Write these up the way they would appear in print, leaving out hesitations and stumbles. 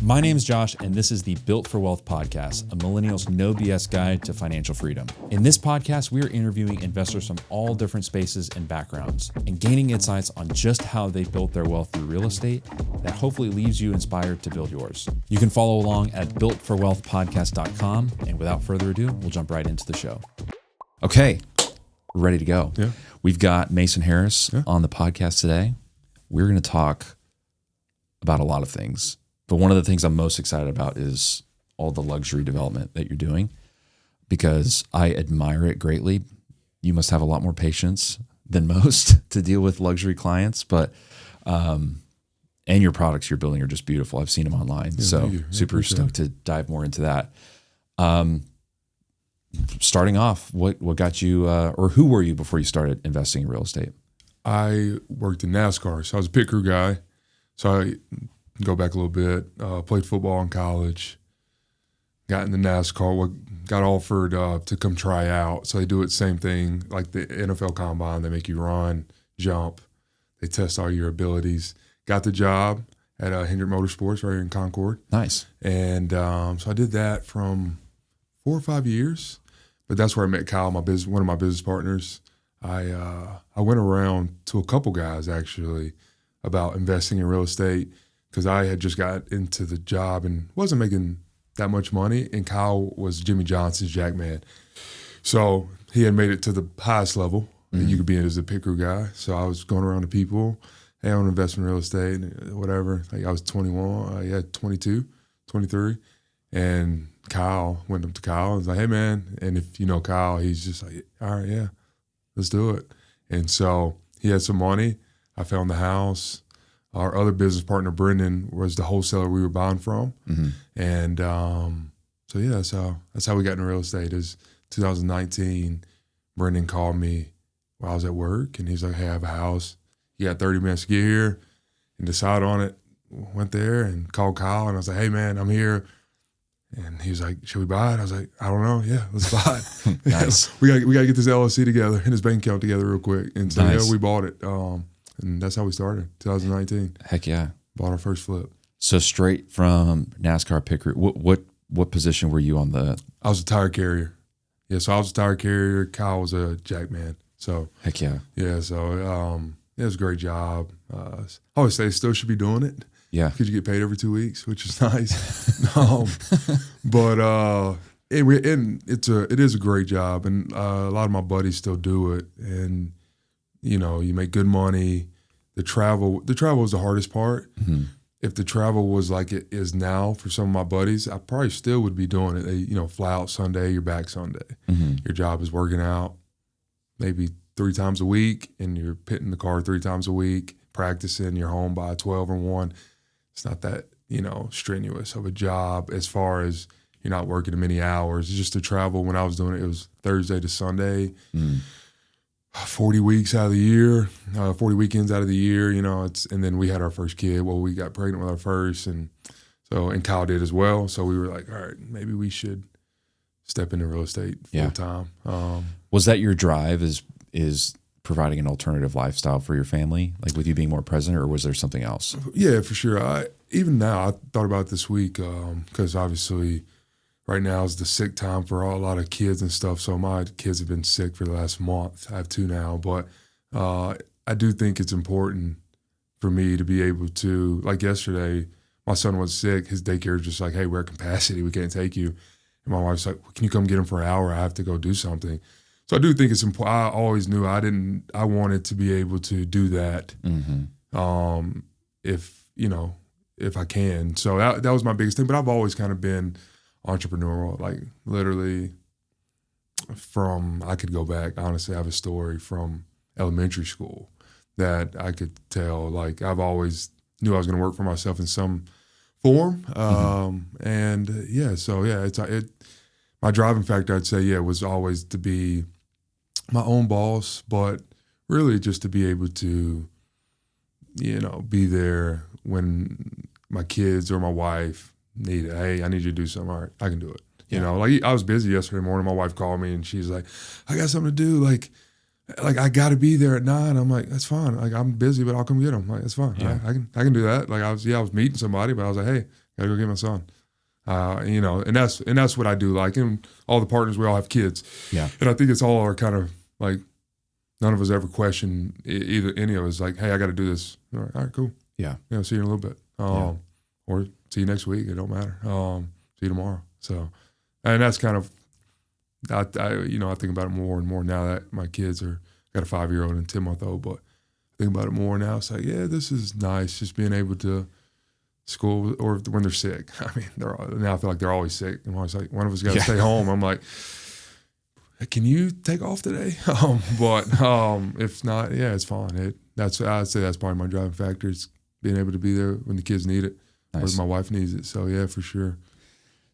My name is Josh, and this is the Built for Wealth podcast, a millennial's no BS guide to financial freedom. In this podcast, we are interviewing investors from all different spaces and backgrounds and gaining insights on just how they built their wealth through real estate that hopefully leaves you inspired to build yours. You can follow along at builtforwealthpodcast.com. And without further ado, we'll jump right into the show. Okay, we're ready to go. Yeah. We've got Mason Harris on the podcast today. We're going to talk about a lot of things. But one of the things I'm most excited about is all the luxury development that you're doing, because I admire it greatly. You must have a lot more patience than most to deal with luxury clients, but and your products you're building are just beautiful. I've seen them online, so super stoked to dive more into that. Starting off, what got you, or who were you before you started investing in real estate? I worked in NASCAR, so I was a pit crew guy. So I go back a little bit, played football in college, got into NASCAR, got offered to come try out. So they do it same thing like the NFL Combine. They make you run, jump. They test all your abilities. Got the job at Hendrick Motorsports right here in Concord. Nice. And so I did that from 4 or 5 years. But that's where I met Kyle, one of my business partners. I went around to a couple guys actually about investing in real estate, because I had just got into the job and wasn't making that much money, and Kyle was Jimmy Johnson's jack man. So he had made it to the highest level that you could be in as a pit crew guy. So I was going around to people, hey, I want to invest in real estate, whatever. Like I was 21, yeah, 22, 23. And Kyle, went up to Kyle and was like, hey, man. And if you know Kyle, he's just like, all right, yeah, let's do it. And so he had some money. I found the house. Our other business partner, Brendan, was the wholesaler we were buying from. And so, yeah, that's how we got into real estate. Is 2019, Brendan called me while I was at work, and he's like, hey, I have a house. You got 30 minutes to get here, and decide on it. Went there and called Kyle, and I was like, hey, man, I'm here. And he was like, should we buy it? I was like, I don't know. Yeah, let's buy it. Nice. we got to get this LLC together and his bank account together real quick. And so, Nice. yeah, we bought it. And that's how we started, 2019. Heck yeah. Bought our first flip. So straight from NASCAR pit crew, what position were you on the? I was a tire carrier. Yeah, so I was a tire carrier. Kyle was a jack man. So Heck yeah. yeah, so it was a great job. I always say still should be doing it. Yeah. Because you get paid every 2 weeks, which is nice. But it is a great job, and a lot of my buddies still do it. And you know, you make good money. The travel is the hardest part. If the travel was like it is now for some of my buddies, I probably still would be doing it. They, fly out Sunday, you're back Sunday. Your job is working out maybe 3 times a week, and you're pitting the car 3 times a week, practicing, you're home by 12 or 1. It's not that, strenuous of a job as far as you're not working many hours. It's just the travel. When I was doing it, it was Thursday to Sunday. 40 weeks out of the year, 40 weekends out of the year, and then we had our first kid. Well, we got pregnant with our first, and Kyle did as well. So we were like, all right, maybe we should step into real estate full time. Was that your drive, is providing an alternative lifestyle for your family, like with you being more present, or was there something else? Yeah, for sure. Even now, I thought about it this week, because obviously right now is the sick time for a lot of kids and stuff. So my kids have been sick for the last month. I have 2 now, but I do think it's important for me to be able to, like yesterday, my son was sick. His daycare was just like, hey, we're at capacity. We can't take you. And my wife's like, can you come get him for an hour? I have to go do something. So I do think it's important. I always knew I wanted to be able to do that if I can. So that was my biggest thing. But I've always kind of been entrepreneurial, like literally I could go back, honestly, I have a story from elementary school that I could tell. Like I've always knew I was going to work for myself in some form. My driving factor, I'd say, was always to be my own boss, but really just to be able to, be there when my kids or my wife need it. Hey, I need you to do something. All right, I can do it. Like I was busy yesterday morning. My wife called me and she's like, I got something to do. Like I got to be there at 9. I'm like, that's fine. Like I'm busy, but I'll come get them. Like, that's fine. Yeah. I can do that. Like I was meeting somebody, but I was like, hey, Gotta go get my son. And that's what I do. Like, and all the partners, we all have kids. Yeah. And I think it's all our kind of like, none of us ever question either any of us like, hey, I got to do this. All right, cool. Yeah. See you in a little bit. Or see you next week. It don't matter. See you tomorrow. So, and that's kind of, I think about it more and more now that my kids got a 5-year-old and a 10-month-old, but I think about it more now. It's like, yeah, this is nice. Just being able to school, or when they're sick. I mean, now I feel like they're always sick. I'm always like, one of us got to stay home. I'm like, can you take off today? But if not, yeah, it's fine. I'd say that's probably my driving factor, is being able to be there when the kids need it, Nice. or my wife needs it. So yeah, for sure.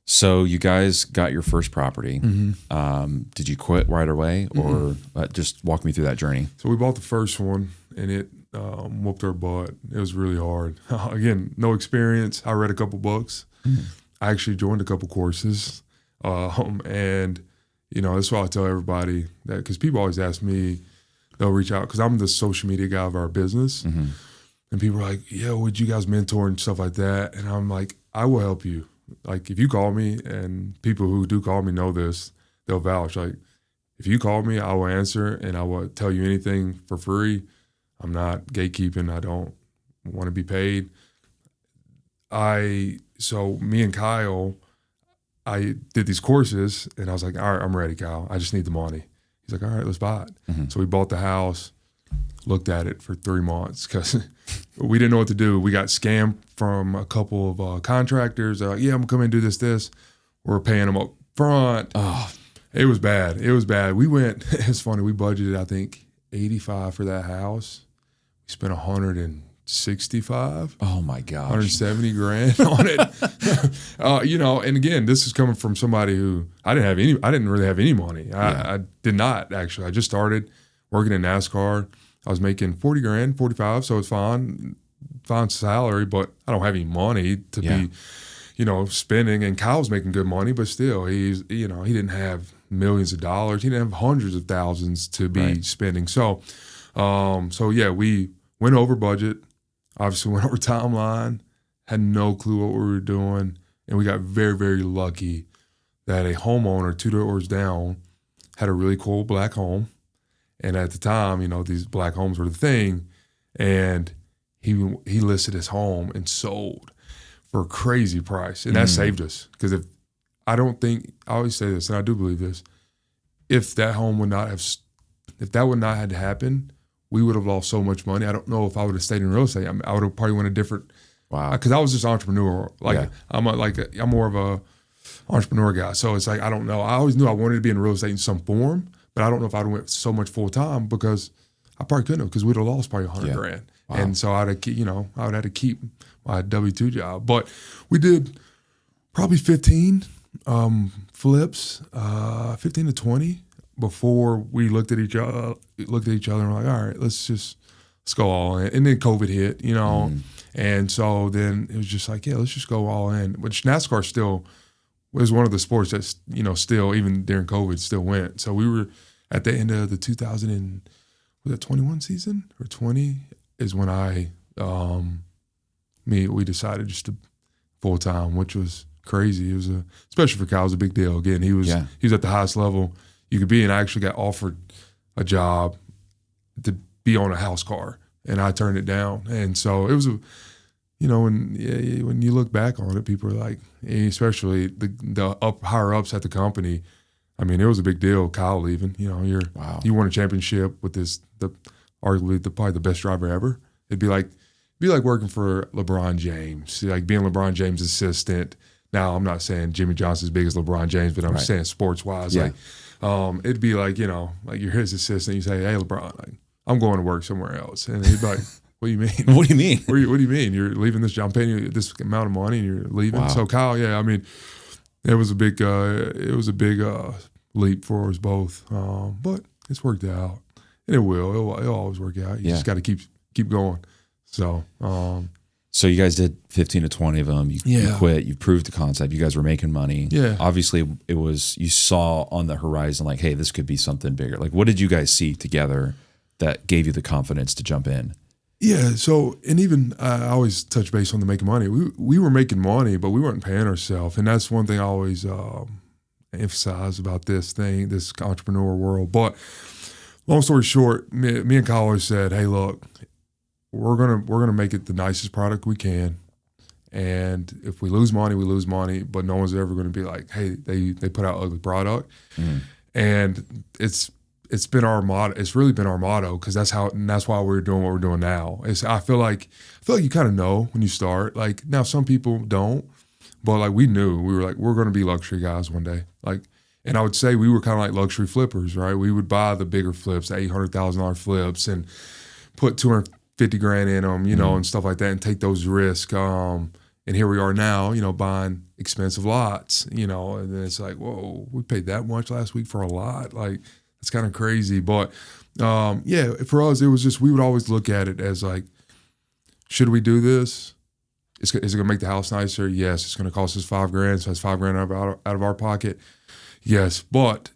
So you guys got your first property. Mm-hmm. Did you quit right away, or just walk me through that journey? So we bought the first one, and it whooped our butt. It was really hard. Again, no experience. I read a couple books. I actually joined a couple courses, and that's why I tell everybody that, because people always ask me, they'll reach out because I'm the social media guy of our business, and people are like, "Yeah, would you guys mentor and stuff like that?" And I'm like, I will help you. Like, if you call me, and people who do call me know this, they'll vouch. Like, if you call me, I will answer, and I will tell you anything for free. I'm not gatekeeping. I don't want to be paid. So me and Kyle, I did these courses, and I was like, all right, I'm ready, Kyle. I just need the money. He's like, all right, let's buy it. So we bought the house, looked at it for 3 months because we didn't know what to do. We got scammed from a couple of contractors. They're like, yeah, I'm going to come in and do this. We're paying them up front. Oh, it was bad. We went, it's funny, we budgeted, I think, $85 for that house. We spent $165. Oh my gosh. $170,000 on it. And again, this is coming from somebody who I didn't really have any money. I did not, actually. I just started working in NASCAR. I was making $40,000, $45,000, so it's fine salary, but I don't have any money to be, spending. And Kyle's making good money, but still, he didn't have millions of dollars. He didn't have hundreds of thousands to be spending. So yeah, we went over budget. Obviously went over timeline, had no clue what we were doing, and we got very, very lucky that a homeowner 2 doors down had a really cool black home. And at the time, these black homes were the thing, and he listed his home and sold for a crazy price, and that saved us. Because I always say this, and I do believe this, if that would not have had, we would have lost so much money. I don't know if I would have stayed in real estate. I would have probably went a different. Wow. Because I was just entrepreneur. I'm more of a entrepreneur guy. So it's like, I don't know. I always knew I wanted to be in real estate in some form, but I don't know if I'd have went so much full time, because I probably couldn't have, because we'd have lost probably $100,000. Wow. And so I would have had to keep my W-2 job. But we did probably 15 flips, 15 to 20. Before we looked at each other and were like, all right, let's go all in. And then COVID hit, and so then it was just like, yeah, let's just go all in. Which NASCAR still was one of the sports that, still, even during COVID, still went. So we were at the end of the 21 season or 20 is when we decided just to full time, which was crazy. It was especially for Kyle, it was a big deal. Again, he was at the highest level you could be, and I actually got offered a job to be on a house car, and I turned it down. And so it was when you look back on it, people are like, especially the higher ups at the company. I mean, it was a big deal. Kyle leaving, you won a championship with arguably probably the best driver ever. It'd be like working for LeBron James, like being LeBron James' assistant. Now, I'm not saying Jimmy Johnson's as big as LeBron James, but I'm saying sports wise, it'd be like, like you're his assistant. You say, hey, LeBron, I'm going to work somewhere else. And he'd be like, what do you mean? What do you mean? What do you mean? You're leaving this job, I'm paying you this amount of money, and you're leaving. Wow. So Kyle, it was a big leap for us both. But it's worked out, and it'll always work out. You just got to keep going. So, so you guys did 15 to 20 of them. You quit. You proved the concept. You guys were making money. Yeah. Obviously, you saw on the horizon, like, hey, this could be something bigger. Like, what did you guys see together that gave you the confidence to jump in? Yeah. So, and even I always touch base on the making money. We were making money, but we weren't paying ourselves. And that's one thing I always emphasize about this entrepreneur world. But long story short, me and Kyle always said, hey, look, we're gonna make it the nicest product we can. And if we lose money, we lose money. But no one's ever going to be like, hey, they put out ugly product. And it's been our motto. It's really been our motto because that's why we're doing what we're doing now. I feel like you kind of know when you start. Like now, some people don't, but like we were like we're going to be luxury guys one day. Like, and I would say we were kind of like luxury flippers, right? We would buy the bigger flips, the $800,000 flips, and put $250,000 in them, and stuff like that, and take those risks. And here we are now, buying expensive lots, and then it's like, whoa, we paid that much last week for a lot. Like, it's kind of crazy. But yeah, for us, it was just, we would always look at it as like, should we do this? Is it going to make the house nicer? Yes. It's going to cost us $5,000. So that's $5,000 out of our pocket. Yes. But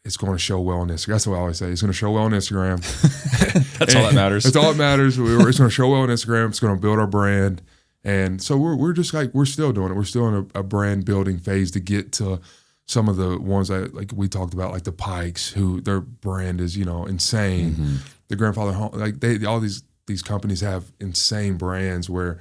it's going to show well on Instagram. That's what I always say. It's going to show well on Instagram. That's all that matters. That's all that matters. It's going to show well on Instagram. It's going to build our brand. And so we're just like, we're still doing it. We're still in a brand building phase to get to some of the ones that like we talked about, like the Pikes, who their brand is, insane. The grandfather home, like all these companies have insane brands where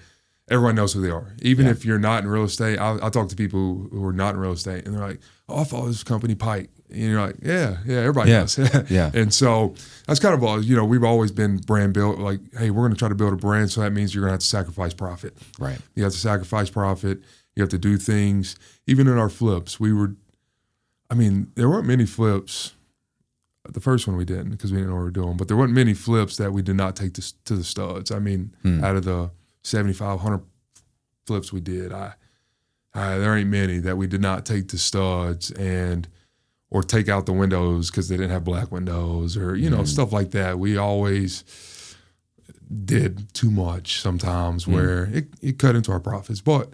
everyone knows who they are. Even if you're not in real estate, I talk to people who are not in real estate and they're like, oh, I follow this company Pike. And you're like, yeah, everybody does. Yeah. And so that's kind of all, we've always been brand built, like, hey, we're going to try to build a brand. So that means you're going to have to sacrifice profit. Right. You have to sacrifice profit. You have to do things. Even in our flips, there weren't many flips. The first one we didn't because we didn't know what we were doing, but there weren't many flips that we did not take to the studs. Out of the 7,500 flips we did, there ain't many that we did not take to studs or take out the windows because they didn't have black windows or, stuff like that. We always did too much sometimes where it cut into our profits. But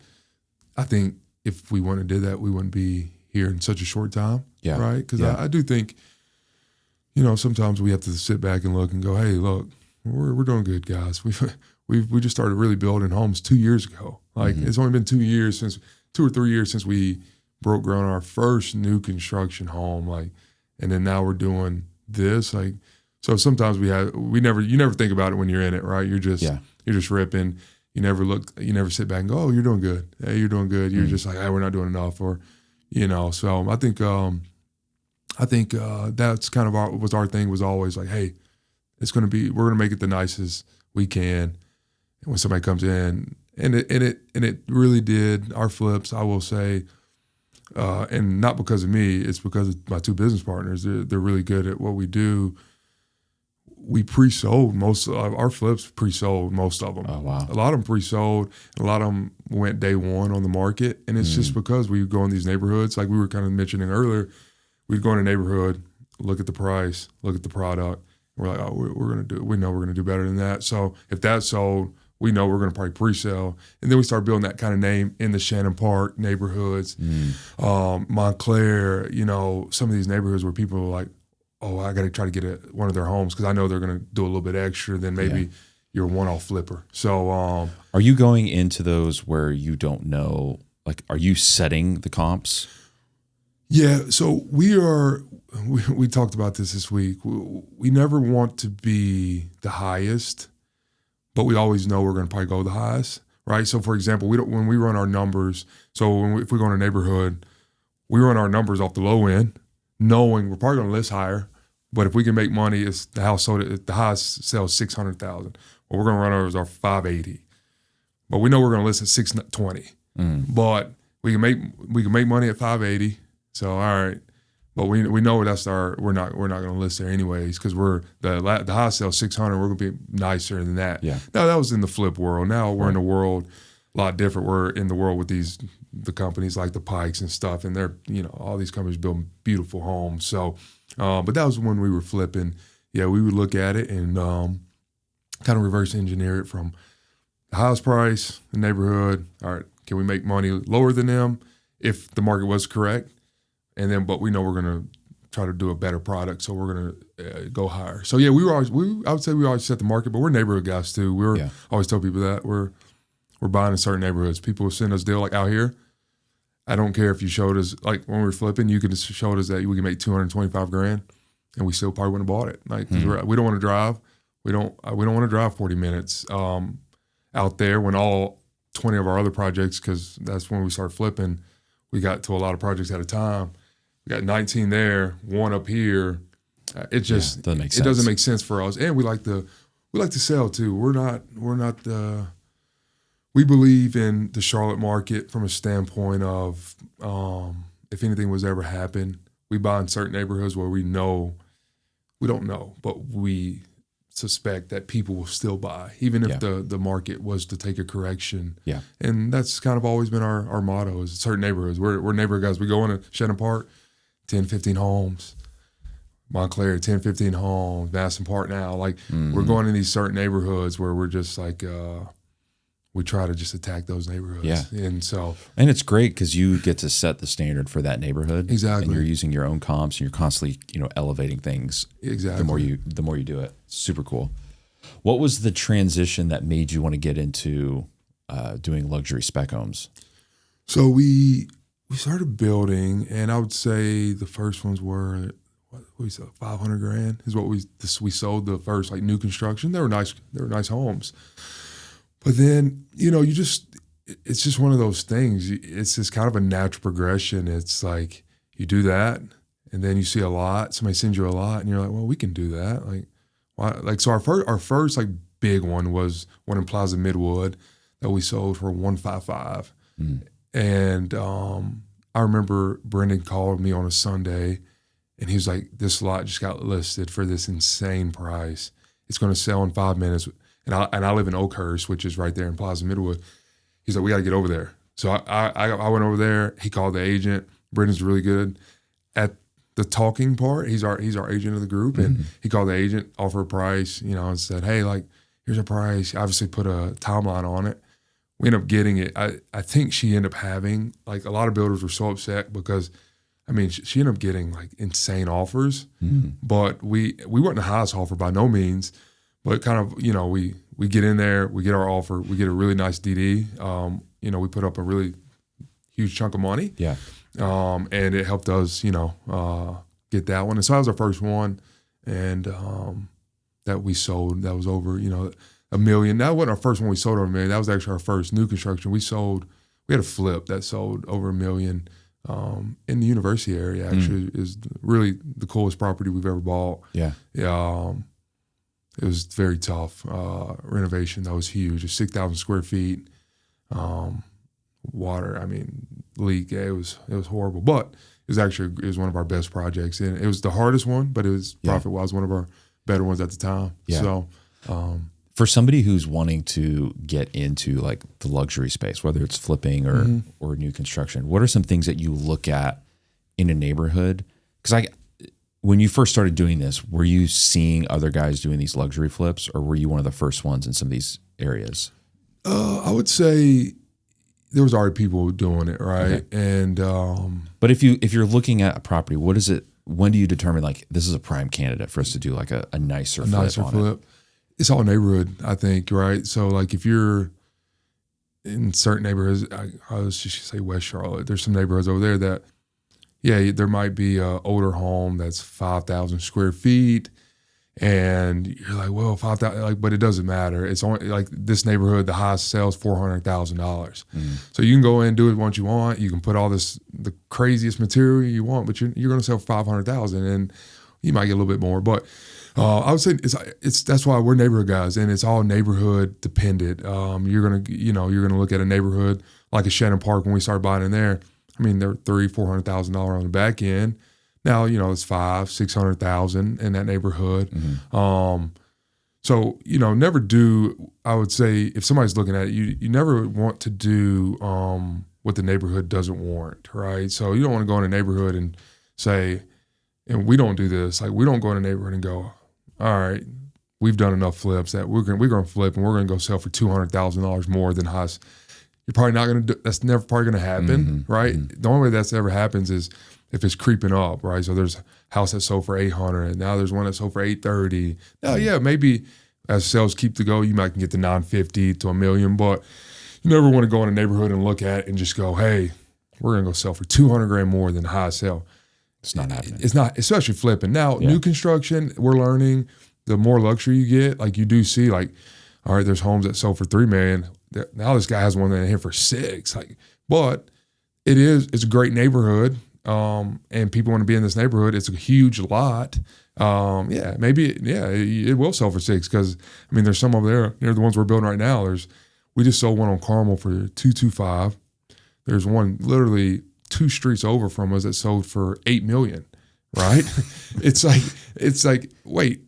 I think if we wouldn't have did that, we wouldn't be here in such a short time. Yeah. Right? Because I do think, sometimes we have to sit back and look and go, hey, look, we're doing good, guys. We just started really building homes 2 years ago. Like it's only been 2 or 3 years since we broke ground on our first new construction home. Like, and then now we're doing this. Like, so sometimes you never think about it when you're in it, right? You're just ripping. You never sit back and go, oh, you're doing good. Hey, you're doing good. You're just like, hey, we're not doing enough, or, so I think that's kind of our thing was always like, hey, we're going to make it the nicest we can. And when somebody comes in, and it really did our flips, I will say, and not because of me, it's because of my two business partners. They're really good at what we do. We pre-sold most of our flips, pre-sold most of them. Oh, wow. A lot of them pre-sold, and a lot of them went day one on the market. And it's just because we go in these neighborhoods, like we were kind of mentioning earlier, we'd go in a neighborhood, look at the price, look at the product. And we're like, oh, we know we're going to do better than that. So if that's sold, we know we're going to probably pre-sell. And then we start building that kind of name in the Shannon Park neighborhoods, Montclair, some of these neighborhoods where people are like, oh, I got to try to get one of their homes because I know they're going to do a little bit extra than maybe you're a one-off flipper. So are you going into those where you don't know, like, are you setting the comps? Yeah, so we talked about this week. We never want to be the highest, but we always know we're going to probably go the highest, right? So, for example, when we run our numbers, if we go in a neighborhood, we run our numbers off the low end, knowing we're probably going to list higher, but if we can make money, it's the house sold it. The highest sells $600,000. Well, we're going to run ours our $580,000, but we know we're going to list at $620,000. But we can make money at $580,000. So all right, but we know that's we're not going to list there anyways because the highest sell $600,000. We're going to be nicer than that. Yeah. Now that was in the flip world. Now we're in a world a lot different. We're in the world with the companies like the Pikes and stuff, and they're all these companies building beautiful homes. So, but that was when we were flipping. Yeah, we would look at it and kind of reverse engineer it from the highest price, the neighborhood. All right, can we make money lower than them if the market was correct? And then, but we know we're going to try to do a better product. So we're going to go higher. So yeah, I would say we always set the market, but we're neighborhood guys too. Always tell people that we're buying in certain neighborhoods. People will send us deal like out here. I don't care if you showed us, like when we were flipping, you could have showed us that we can make $225,000 and we still probably wouldn't have bought it. Like, 'cause we don't want to drive. We don't want to drive 40 minutes out there when all 20 of our other projects, because that's when we started flipping, we got to a lot of projects at a time. We got 19 there, one up here. It just doesn't make sense. It doesn't make sense for us. And we like to sell too. We believe in the Charlotte market from a standpoint of if anything was ever happen, we buy in certain neighborhoods where we don't know, but we suspect that people will still buy, even if the market was to take a correction. Yeah. And that's kind of always been our motto is certain neighborhoods. We're neighborhood guys. We go into Shannon Park, 10, 15 homes. Montclair, 10, 15 homes. Madison Park now. Like we're going in these certain neighborhoods where we're just like we try to just attack those neighborhoods. Yeah. And it's great because you get to set the standard for that neighborhood. Exactly. And you're using your own comps and you're constantly, elevating things. Exactly. The more you do it. Super cool. What was the transition that made you want to get into doing luxury spec homes? So we started building, and I would say the first ones were what we said, $500,000 is what we sold the first like new construction. They were nice homes. But then, it's just one of those things. It's just kind of a natural progression. It's like you do that, and then you see a lot. Somebody sends you a lot, and you're like, well, we can do that. Like, why? Like, so our first like big one was one in Plaza Midwood that we sold for $155. And I remember Brendan called me on a Sunday, and he was like, this lot just got listed for this insane price. It's going to sell in 5 minutes. And I live in Oakhurst, which is right there in Plaza Midwood. He's like, we got to get over there. So I went over there. He called the agent. Brendan's really good at the talking part. He's our agent of the group, and he called the agent, offered a price, and said, hey, like, here's a price. Obviously put a timeline on it. We ended up getting it. I think she ended up having, like, a lot of builders were so upset because, I mean, she ended up getting like insane offers, but we weren't the highest offer by no means. But kind of, we get in there, we get our offer, we get a really nice DD. We put up a really huge chunk of money. Yeah. And it helped us, get that one. And so that was our first one. And that we sold, that was over, $1 million. That wasn't our first one we sold over $1 million. That was actually our first new construction. We had a flip that sold over $1 million in the university area, actually. Is really the coolest property we've ever bought. Yeah. It was very tough. Renovation, that was huge. It's 6,000 square feet. Water, I mean, leak. It was horrible. But it was one of our best projects. And it was the hardest one, but it was profit-wise one of our better ones at the time. Yeah. So for somebody who's wanting to get into like the luxury space, whether it's flipping or new construction, what are some things that you look at in a neighborhood? Because when you first started doing this, were you seeing other guys doing these luxury flips, or were you one of the first ones in some of these areas? I would say there was already people doing it, right? Okay. And but if you're looking at a property, what is it? When do you determine like this is a prime candidate for us to do like a nicer flip? It's all neighborhood, I think, right? So like if you're in certain neighborhoods, I was just say West Charlotte. There's some neighborhoods over there that. Yeah, there might be an older home that's 5,000 square feet, and you're like, well, 5,000, but it doesn't matter. It's only like this neighborhood, the highest sales $400,000. So you can go in and do it once you want. You can put all the craziest material you want, but you're going to sell $500,000, and you might get a little bit more. But I would say that's why we're neighborhood guys, and it's all neighborhood dependent. You're gonna look at a neighborhood like a Shannon Park when we started buying in there. I mean, they're $300,000-$400,000 on the back end. Now, it's $500,000-$600,000 in that neighborhood. So, never do, I would say, if somebody's looking at it, you never want to do what the neighborhood doesn't warrant, right? So you don't want to go in a neighborhood and say, and we don't do this, like we don't go in a neighborhood and go, all right, we've done enough flips that we're going to flip and we're going to go sell for $200,000 more than highest. You're probably not going to do, that's never probably going to happen, right? The only way that's ever happens is if it's creeping up, right? So there's a house that sold for 800, and now there's one that sold for 830. Now, yeah, maybe as sales keep to go, you might can get to 950 to $1 million, but you never want to go in a neighborhood and look at it and just go, hey, we're gonna go sell for 200 grand more than the highest sale. It's not happening. It's not, especially flipping. Now, new construction, we're learning the more luxury you get, like you do see, like, all right, there's homes that sold for $3 million. Now this guy has one that hit for $6 million. Like, but it's a great neighborhood. And people want to be in this neighborhood. It's a huge lot. It will sell for $6 million because, I mean, there's some over there near the ones we're building right now. We just sold one on Carmel for $225 million. There's one literally 2 streets over from us that sold for $8 million, right? It's like, wait,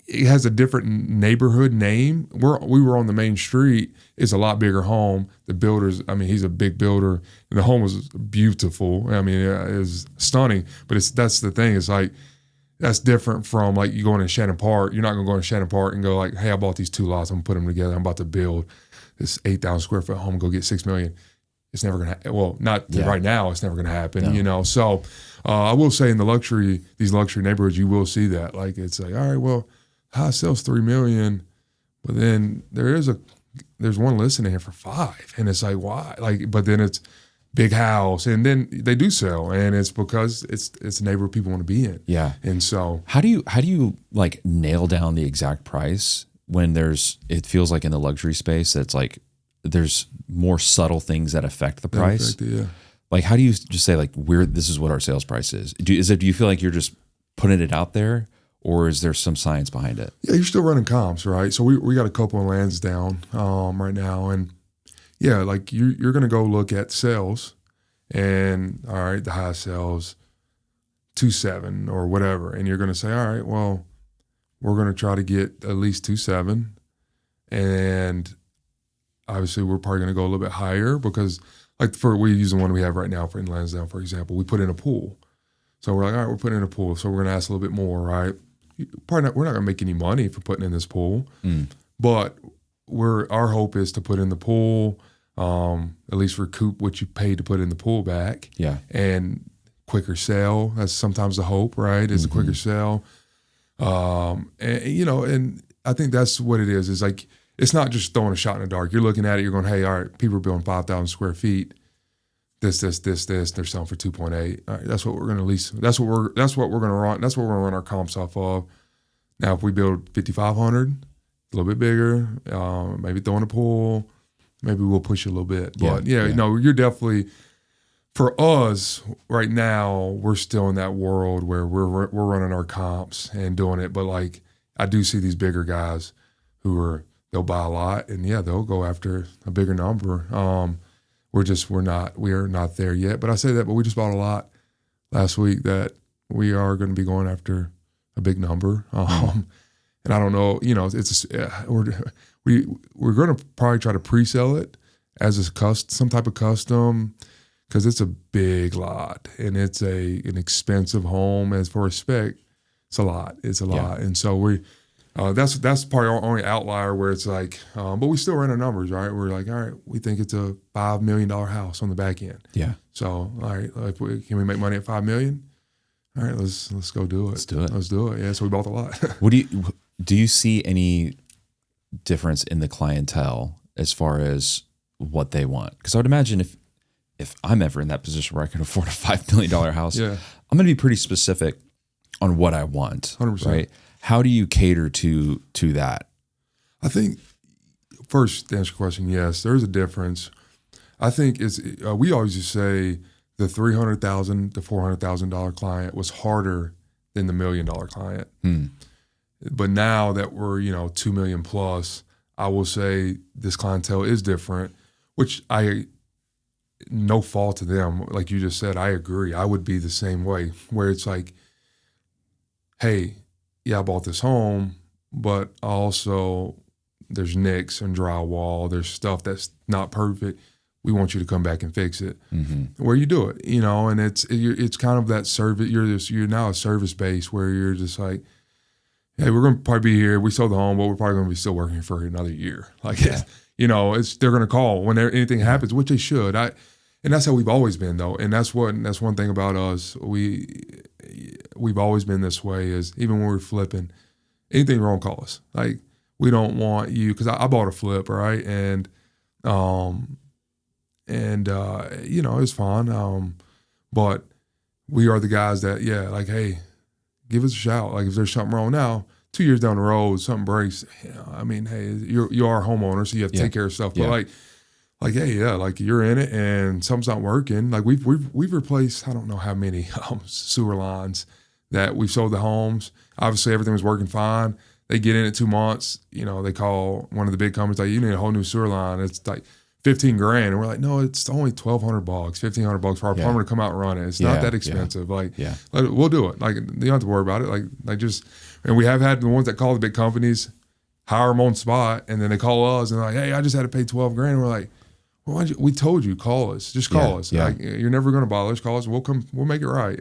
it has a different neighborhood name. We were on the main street. It's a lot bigger home. The builder's, I mean, he's a big builder, and the home was beautiful. I mean, it was stunning. But that's the thing. It's like, that's different from like you going to Shannon Park. You're not going to go to Shannon Park and go like, hey, I bought these 2 lots. I'm going to put them together. I'm about to build this 8,000 square foot home, go get $6 million. It's never going to, well, not right now. It's never going to happen, you know? So I will say in these luxury neighborhoods, you will see that. Like, it's like, all right, well, high sells $3 million, but then there's one listing here for $5 million. And it's like, why? Like, but then it's big house, and then they do sell, and it's because it's a neighborhood people want to be in. Yeah. And so how do you like nail down the exact price when it feels like in the luxury space, it's like, there's more subtle things that affect the price. Like, how do you just say like, this is what our sales price is? Do you feel like you're just putting it out there, or is there some science behind it? Yeah, you're still running comps, right? So we got a couple of lands down right now, and yeah, like you're going to go look at sales, and all right, the high sales 2.7 or whatever, and you're going to say, all right, well, we're going to try to get at least 2.7, and obviously we're probably going to go a little bit higher because, like, we use the one we have right now in Lansdowne, for example, we put in a pool. So we're like, all right, we're putting in a pool, so we're going to ask a little bit more, right? We're not going to make any money for putting in this pool, but our hope is to put in the pool, at least recoup what you paid to put in the pool back. Yeah. And quicker sale. That's sometimes the hope, right? Is a quicker sale. And I think that's what it is. It's like, it's not just throwing a shot in the dark. You're looking at it, you're going, hey, all right, people are building 5,000 square feet. This, they're selling for 2.8. All right, that's what we're going to lease. That's what we're going to run. That's what we're going to run our comps off of. Now, if we build 5,500, a little bit bigger, maybe throw in a pool, maybe we'll push it a little bit. But you're definitely, for us right now, we're still in that world where we're running our comps and doing it. But like, I do see these bigger guys they'll buy a lot, and they'll go after a bigger number. We're not there yet. But I say that, but we just bought a lot last week that we are going to be going after a big number. And I don't know, we're going to probably try to pre-sell it as some type of custom, because it's a big lot and it's an expensive home. As for a spec, it's a lot. And so that's probably our only outlier where it's like, but we still run our numbers, right? We're like, all right, we think it's a $5 million house on the back end. Yeah. So, all right, can we make money at $5 million? All right, let's go do it. Let's do it. Let's do it. Yeah. So we bought a lot. Do you see any difference in the clientele as far as what they want? Because I would imagine if I'm ever in that position where I can afford a $5 million house, I'm going to be pretty specific on what I want. 100%. Right? How do you cater to that? I think, first, to answer your question, yes, there's a difference. I think we always just say the $300,000 to $400,000 client was harder than the $1 million client. But now that we're, $2 million plus, I will say this clientele is different, which no fault to them. Like you just said, I agree. I would be the same way, where it's like, hey, I bought this home, but also there's nicks and drywall. There's stuff that's not perfect. We want you to come back and fix it. Where you do it, and it's kind of that service. You're now a service base where you're just like, hey, we're going to probably be here. We sold the home, but we're probably going to be still working here for another year. Like, they're going to call when anything happens, which they should. And that's how we've always been, though. And that's one thing about us. We've always been this way. Is even when we're flipping, anything wrong, call us. Like, we don't want you, because I bought a flip, right? And you know, it was fun. But we are the guys that, like, hey, give us a shout. Like, if there's something wrong now, 2 years down the road, something breaks. You know, I mean, hey, you are a homeowner, so you have to take care of stuff. But like, hey, like, you're in it and something's not working. Like, we've replaced, I don't know how many sewer lines that we've sold the homes. Obviously, everything was working fine. They get in it 2 months. You know, they call one of the big companies, like, you need a whole new sewer line. It's like $15,000, and we're like, no, it's only $1,200, $1,500 for our plumber to come out and run it. It's not that expensive. Like, we'll do it. Like, you don't have to worry about it. Like just, and we have had the ones that call the big companies, hire them on spot, and then they call us and they're like, hey, I just had to pay $12,000. And we're like, well, we told you, call us. Just call us. Like, you're never going to bother us. Call us. We'll make it right.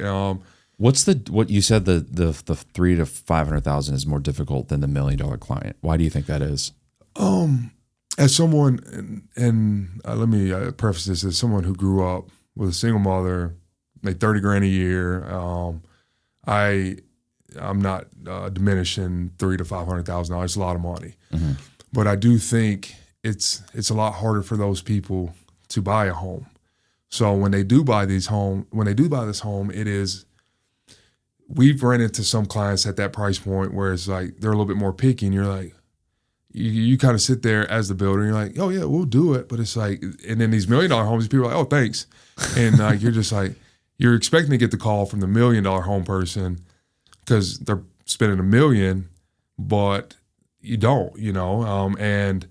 What you said, the $300,000 to $500,000 is more difficult than the $1 million client. Why do you think that is? As someone, and let me preface this, as someone who grew up with a single mother, made $30,000 a year, I'm not diminishing $300,000 to $500,000. It's a lot of money, but I do think it's a lot harder for those people to buy a home. So when they do buy this home, it is. We've run into some clients at that price point where it's like they're a little bit more picky, and you're like, you kind of sit there as the builder, and you're like, oh yeah, we'll do it. But it's like, and then these $1 million homes, people are like, oh, thanks. And like, you're just like, you're expecting to get the call from the $1 million home person because they're spending $1 million, but you don't, you know? And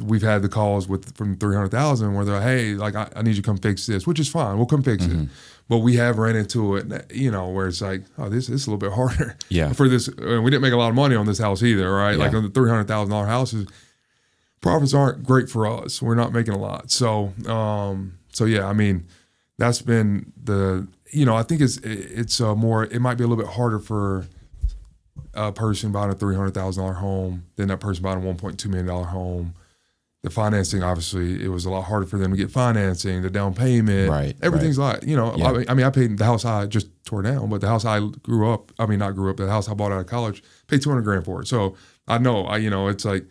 we've had the calls from 300,000 where they're like, hey, like, I need you to come fix this, which is fine. We'll come fix it. But we have ran into it, you know, where it's like, oh, this is a little bit harder. Yeah. For this, and we didn't make a lot of money on this house either, right? Yeah. Like on the $300,000 houses, profits aren't great for us. We're not making a lot. So yeah, I mean, that's been you know, I think it's more, it might be a little bit harder for a person buying a $300,000 home than that person buying a $1.2 million home. The financing, obviously, it was a lot harder for them to get financing, the down payment, everything's like, you know, I mean, I paid the house I just tore down, but the house I the house I bought out of college, paid $200,000 for it. So I know, you know, it's like,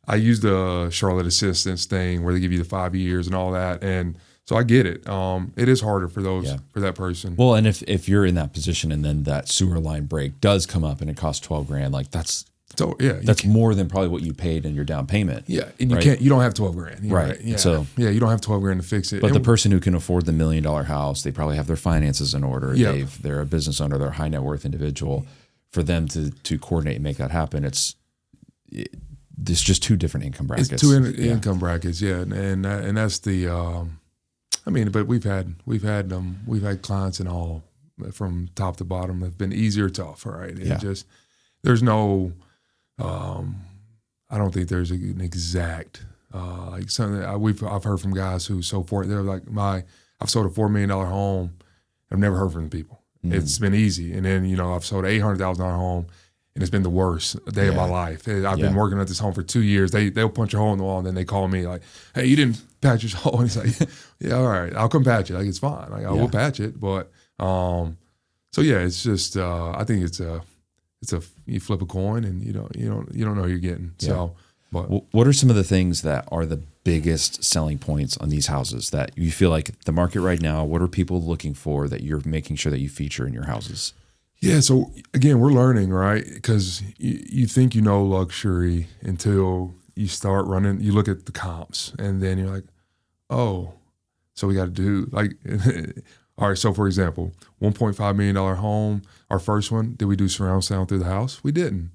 I used the Charlotte Assistance thing where they give you the 5 years and all that. And so I get it. It is harder for for that person. Well, and if you're in that position and then that sewer line break does come up and it costs $12,000, like that's more than probably what you paid in your down payment. Yeah, and you don't have $12,000, right? Yeah. So you don't have $12,000 to fix it. But the person who can afford the $1 million house, they probably have their finances in order. Yeah. They're a business owner, they're a high net worth individual. For them to coordinate and make that happen, it's just two different income brackets. It's two income brackets, and that's the. I mean, but we've had clients and all from top to bottom that have been easy or tough, right? Just there's no. I don't think there's an exact like something I've heard from guys who sold for it. They're like, I've sold a $4 million home. I've never heard from the people. It's been easy, and then, you know, I've sold an $800,000 home, and it's been the worst day of my life. I've been working at this home for 2 years. They'll punch a hole in the wall, and then they call me like, hey, you didn't patch your hole. And it's like, yeah, all right, I'll come patch it. Like, it's fine. Like, I will patch it, but so yeah, it's just I think it's you flip a coin and you don't know what you're getting. Yeah. So, but what are some of the things that are the biggest selling points on these houses that you feel like the market right now? What are people looking for that you're making sure that you feature in your houses? Yeah. So again, we're learning, right? Because you think you know luxury until you start running. You look at the comps, and then you're like, oh, so we got to do like. All right, so for example, $1.5 million home, our first one, did we do surround sound through the house? We didn't.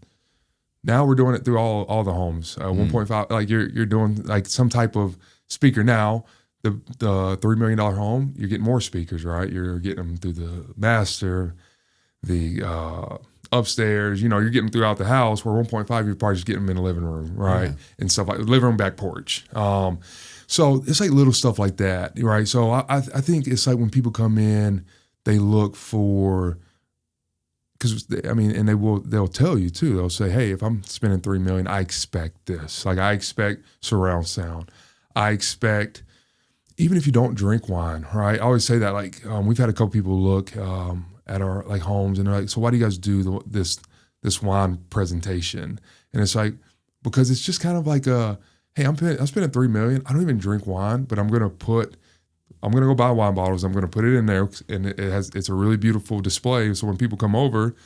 Now we're doing it through all the homes. 1.5, like you're doing like some type of speaker. Now the $3 million home, you're getting more speakers, right? You're getting them through the master, the upstairs. You know, you're getting them throughout the house. Where 1.5, you're probably just getting them in the living room, right? Yeah. And stuff like living room, back porch. So it's like little stuff like that, right? So I think it's like when people come in, they look for, because I mean, and they'll tell you too. They'll say, hey, if I'm spending $3 million, I expect this. Like, I expect surround sound. I expect, even if you don't drink wine, right? I always say that, like, we've had a couple people look at our like homes and they're like, so why do you guys do this wine presentation? And it's like, because it's just kind of like hey, I'm spending $3 million. I don't even drink wine, but I'm gonna go buy wine bottles. I'm gonna put it in there, and it's a really beautiful display. So when people come over,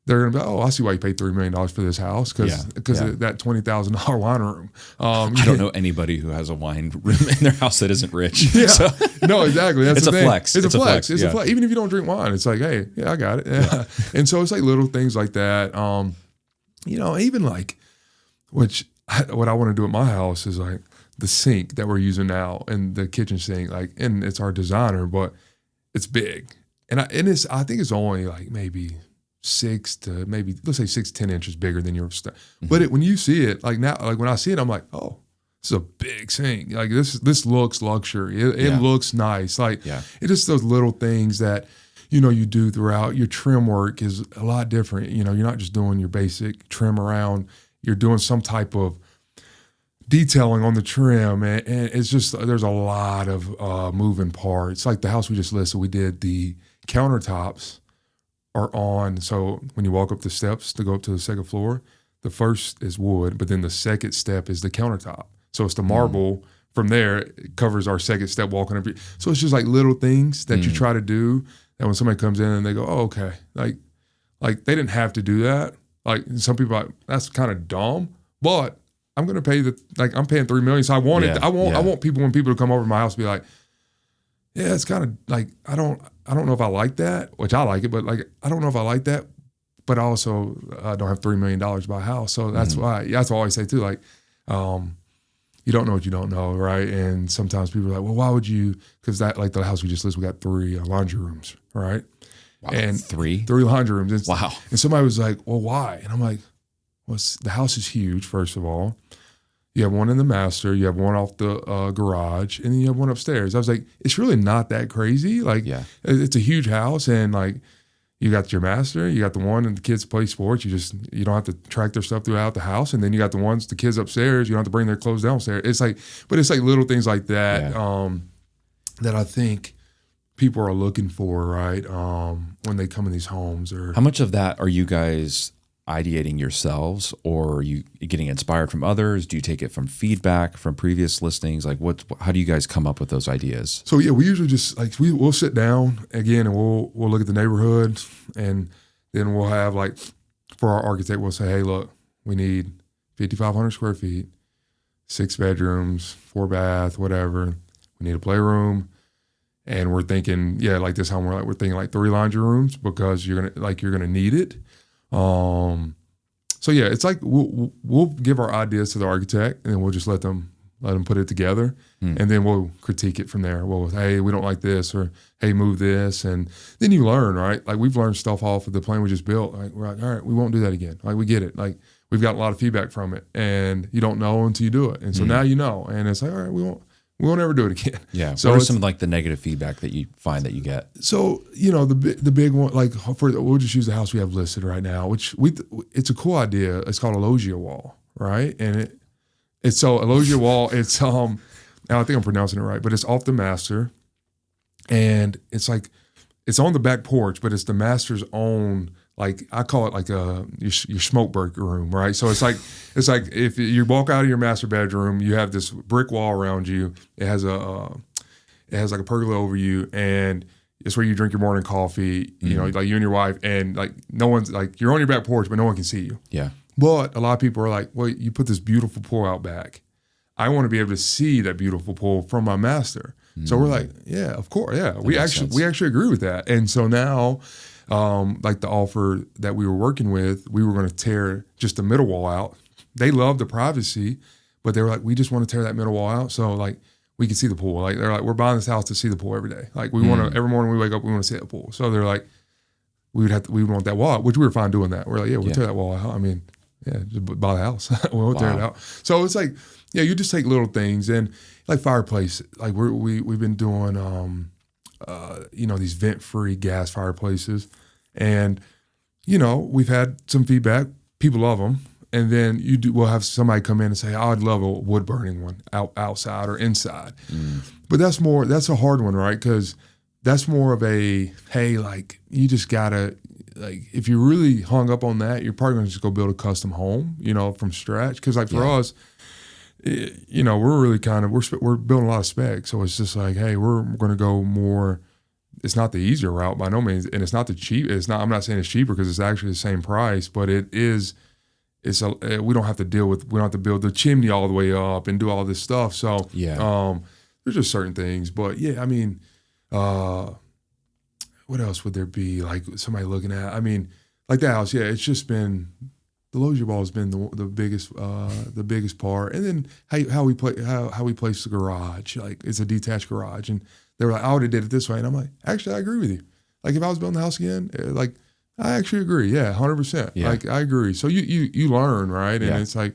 they're gonna be, oh, I see why you paid $3 million for this house because of that $20,000 wine room. I don't know anybody who has a wine room in their house that isn't rich. Yeah, so. No, exactly. That's it's the a thing. flex. It's a flex. It's a flex. Even if you don't drink wine, it's like, hey, yeah, I got it. Yeah. And so it's like little things like that. Even like, what I want to do at my house is like the sink that we're using now and the kitchen sink, like, and it's our designer, but it's big, and I think it's only like maybe 6 to maybe, let's say 6 to 10 inches bigger than your stuff. Mm-hmm. But when you see it, like now, like when I see it, I'm like, oh, this is a big sink. Like this looks luxury. It looks nice. Like it's just those little things that, you do throughout. Your trim work is a lot different. You're not just doing your basic trim around. You're doing some type of detailing on the trim, and it's just, there's a lot of moving parts. Like the house we just listed, we did the countertops are on. So when you walk up the steps to go up to the second floor, the first is wood, but then the second step is the countertop. So it's the marble. From there, it covers our second step walking up. So it's just like little things that you try to do that when somebody comes in and they go, oh, okay. Like they didn't have to do that. Like some people are like, that's kind of dumb, but I'm going to pay I'm paying $3 million. So I want it. I want people, when people come over to my house, be like, yeah, it's kind of like, I don't know if I like that, which I like it, but like, I don't know if I like that, but I also don't have $3 million to buy a house. So that's why I always say too, like, you don't know what you don't know, right? And sometimes people are like, well, why would you? Because that, like the house we just listed, we got 3 laundry rooms, right? Wow, and 3 laundry rooms. And, wow. And somebody was like, well, why? And I'm like, well, the house is huge, first of all. You have one in the master, you have one off the garage, and then you have one upstairs. I was like, it's really not that crazy. Like, it's a huge house, and like, you got your master, you got the one and the kids play sports. You don't have to track their stuff throughout the house. And then you got the kids upstairs, you don't have to bring their clothes downstairs. It's like little things like that, that I think people are looking for, right? When they come in these homes. Or how much of that are you guys ideating yourselves, or are you getting inspired from others? Do you take it from feedback from previous listings? Like how do you guys come up with those ideas? So we usually just like, we'll sit down again and we'll look at the neighborhood, and then we'll have, like, for our architect, we'll say, hey, look, we need 5,500 square feet, 6 bedrooms, 4 bath, whatever. We need a playroom. And we're thinking, like this home, we're thinking like 3 laundry rooms, because you're gonna need it. So it's like we'll give our ideas to the architect, and then we'll just let them put it together, and then we'll critique it from there. Well, hey, we don't like this, or hey, move this, and then you learn, right? Like, we've learned stuff off of the plan we just built. Like, we're like, all right, we won't do that again. Like, we get it. Like, we've got a lot of feedback from it, and you don't know until you do it, and so now you know, and it's like, all right, we won't ever do it again. Yeah. So what are some of, like, the negative feedback that you find that you get? So, the big one, like, we'll just use the house we have listed right now, which it's a cool idea. It's called a loggia wall, right? And it's a loggia wall. It's now I think I'm pronouncing it right, but it's off the master, and it's like, it's on the back porch, but it's the master's own, like, I call it like your smoke break room, right? So it's like if you walk out of your master bedroom, you have this brick wall around you. It has like a pergola over you, and it's where you drink your morning coffee. Like you and your wife, and like no one's, like, you're on your back porch, but no one can see you. Yeah. But a lot of people are like, well, you put this beautiful pool out back. I want to be able to see that beautiful pool from my master. So we're like, yeah, of course, yeah. We actually agree with that, and so now. Like the offer that we were working with, we were going to tear just the middle wall out. They love the privacy, but they were like, we just want to tear that middle wall out so, like, we can see the pool. Like, they're like, we're buying this house to see the pool every day. Like, we want to, every morning we wake up, we want to see that pool. So they're like, we would want that wall out, which we were fine doing that. We're like, we'll tear that wall out. I mean, just buy the house. We'll tear it out. So it's like, you just take little things, and like fireplace. Like we've been doing, these vent-free gas fireplaces. And, we've had some feedback. People love them. and then we'll have somebody come in and say, oh, I'd love a wood burning one outside or inside. But that's a hard one, right? Because that's more of a, hey, like, you just gotta, like, if you're really hung up on that, you're probably gonna just go build a custom home, from scratch. Because like for us, we're really we're building a lot of spec. So it's just like, hey, we're gonna go more. It's not the easier route by no means, and it's not the cheap. I'm not saying it's cheaper because it's actually the same price, but it is. We don't have to build the chimney all the way up and do all this stuff. So there's just certain things, but yeah, I mean, what else would there be? Like somebody looking at? I mean, like the house. Yeah, it's just been the low ball has been the biggest part, and then how we place the garage. Like it's a detached garage, and they were like, I would have did it this way. And I'm like, actually, I agree with you. Like if I was building the house again, like I actually agree. Yeah, 100%. Yeah. Like I agree. So you learn, right? And it's like,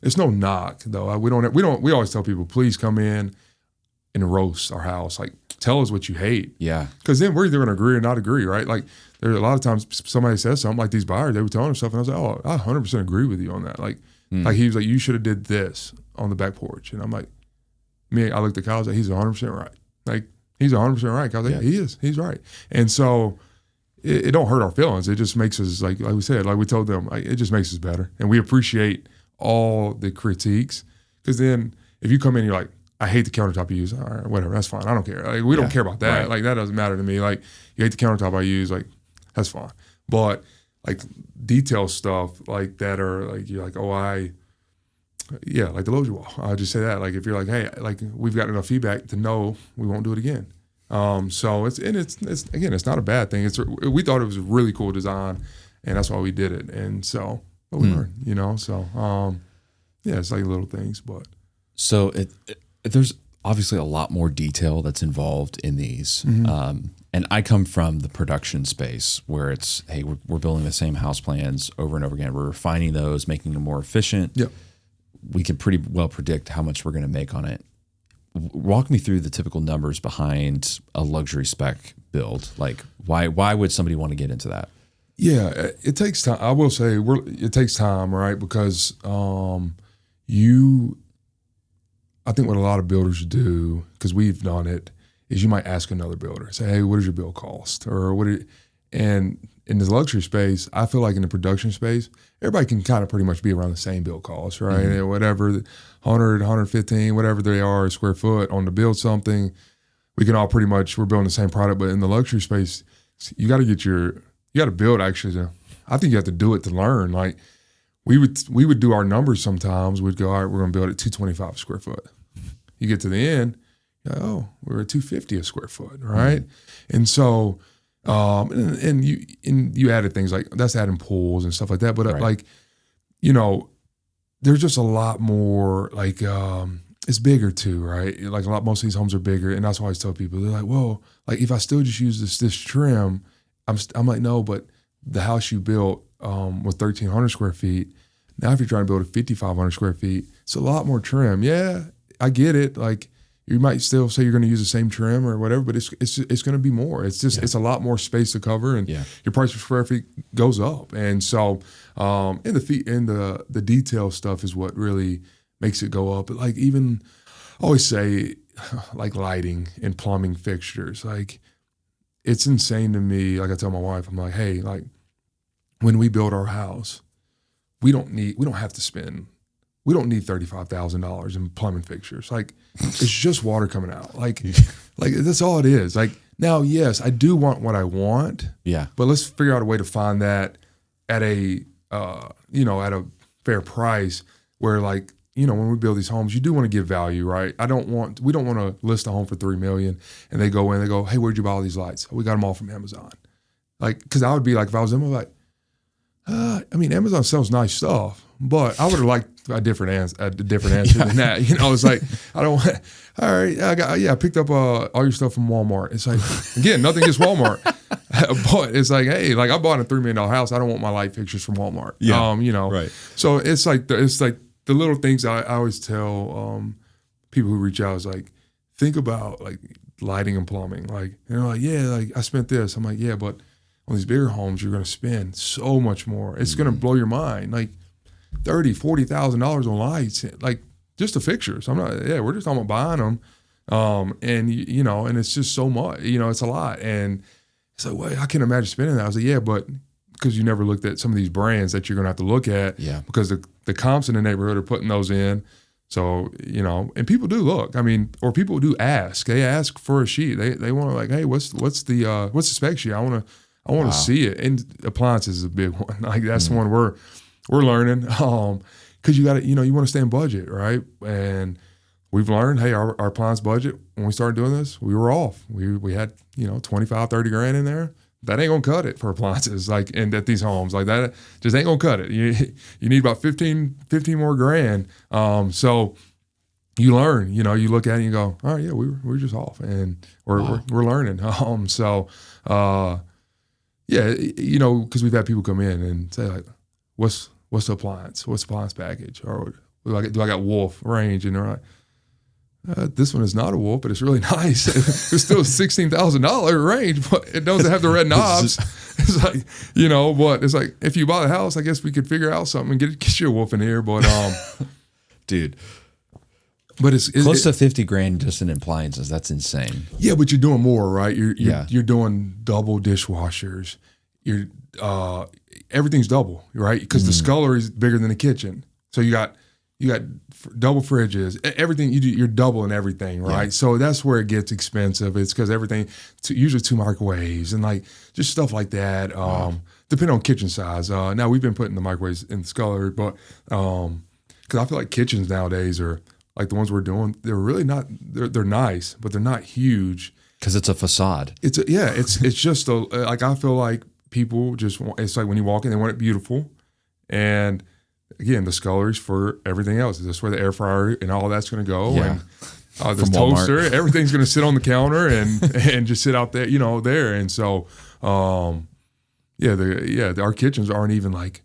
it's no knock though. We always tell people, please come in and roast our house. Like tell us what you hate. Yeah. Because then we're either going to agree or not agree, right? Like there's a lot of times somebody says something like these buyers, they were telling us stuff and I was like, oh, I 100% agree with you on that. Like, like he was like, you should have did this on the back porch. And I'm like, I looked at Kyle, I was like, he's 100% right. Like, he's 100% right. I was like, he is. He's right. And so it don't hurt our feelings. It just makes us, like we said, like we told them, it just makes us better. And we appreciate all the critiques. Because then if you come in and you're like, I hate the countertop you use. All right, whatever, that's fine. I don't care. Like, we don't care about that. Right. Like that doesn't matter to me. Like you hate the countertop I use, like that's fine. But like detail stuff like that are like, you're like, like the low wall. I'll just say that. Like if you're like, hey, like we've got enough feedback to know we won't do it again. So it's again, it's not a bad thing. We thought it was a really cool design, and that's why we did it. And so we learned, So it's like little things, but so there's obviously a lot more detail that's involved in these. And I come from the production space where it's, hey, we're building the same house plans over and over again. We're refining those, making them more efficient. Yep. We can pretty well predict how much we're going to make on it. Walk me through the typical numbers behind a luxury spec build. Like why would somebody want to get into that? Yeah, it takes time. I will say it takes time, right? Because I think what a lot of builders do, because we've done it, is you might ask another builder, say, hey, what does your build cost? Or and in the luxury space, I feel like in the production space, everybody can kind of pretty much be around the same build cost, right? And whatever, 100, 115, whatever they are square foot on to build something, we can all pretty much, we're building the same product. But in the luxury space, you got to build actually. I think you have to do it to learn. Like we would do our numbers sometimes. We'd go, all right, we're going to build at 225 square foot. You get to the end, you're like, oh, we're at 250 a square foot, right? And so, and you added things like that's adding pools and stuff like that. But like, there's just a lot more. Like, it's bigger too, right? Like most of these homes are bigger, and that's why I always tell people, they're like, well, like if I still just use this trim, I'm like, no, but the house you built with 1,300 square feet. Now, if you're trying to build a 5,500 square feet, it's a lot more trim. Yeah, I get it. Like you might still say you're going to use the same trim or whatever, but it's going to be more. It's just it's a lot more space to cover, and your price per square feet goes up. And so, and the detail stuff is what really makes it go up. But like even I always say, like lighting and plumbing fixtures, like it's insane to me. Like I tell my wife, I'm like, hey, like when we build our house, we don't need $35,000 in plumbing fixtures. Like it's just water coming out. Like that's all it is. Like now, yes, I do want what I want. Yeah. But let's figure out a way to find that at a at a fair price where like, when we build these homes, you do want to give value, right? We don't want to list a home for $3 million and they go in, they go, hey, where'd you buy all these lights? We got them all from Amazon. Like, cause I would be like, if I was them, I'd be like, Amazon sells nice stuff, but I would have liked a different answer than that. It's like, I don't want, all right, I picked up all your stuff from Walmart. It's like, again, nothing against Walmart, but it's like, hey, like I bought a $3 million house. I don't want my light fixtures from Walmart. Yeah. Right. So it's like the little things I always tell people who reach out is like, think about like lighting and plumbing. Like, they're like, yeah, like I spent this. I'm like, yeah, but on these bigger homes, you're going to spend so much more. It's going to blow your mind. Like, $30,000-$40,000 on lights, like just the fixtures. We're just talking about buying them. And it's just so much, it's a lot. And it's like, wait, I can't imagine spending that. I was like, yeah, but because you never looked at some of these brands that you're going to have to look at because the comps in the neighborhood are putting those in. So, and people do look, or people do ask. They ask for a sheet. They want to like, hey, what's the spec sheet? I want to see it. And appliances is a big one. Like that's the one we're learning. Cause you got to, you want to stay in budget, right? And we've learned, hey, our appliance budget, when we started doing this, we were off. We had, 25, 30 grand in there. That ain't gonna cut it for appliances, and at these homes, like that just ain't gonna cut it. You need about 15 more grand. So you learn, you look at it and you go, all right, yeah, we're just off, and we're learning. Because we've had people come in and say like, what's the appliance? What's the appliance package? Or do I got Wolf range? And they're like, this one is not a Wolf, but it's really nice. It's still a $16,000 range, but it doesn't have the red knobs. It's like, but it's like, if you buy the house, I guess we could figure out something and get you a Wolf in here. But dude, but it's close to 50 grand just in appliances. That's insane. Yeah, but you're doing more, right? You're doing double dishwashers. Everything's double, right? Because the scullery is bigger than the kitchen. So you got double fridges, everything you're doubling everything, right? Yeah. So that's where it gets expensive. It's because everything, usually 2 microwaves and like just stuff like that. Depending on kitchen size. Now we've been putting the microwaves in the scullery, but because I feel like kitchens nowadays are like the ones we're doing. They're really not. They're nice, but they're not huge. Because it's a facade. It's just like I feel like people just want. It's like when you walk in, they want it beautiful, and again, the scullery's for everything else. That's where the air fryer and all that's going to go. Yeah. And the toaster, everything's going to sit on the counter and just sit out there, there. And so, our kitchens aren't even like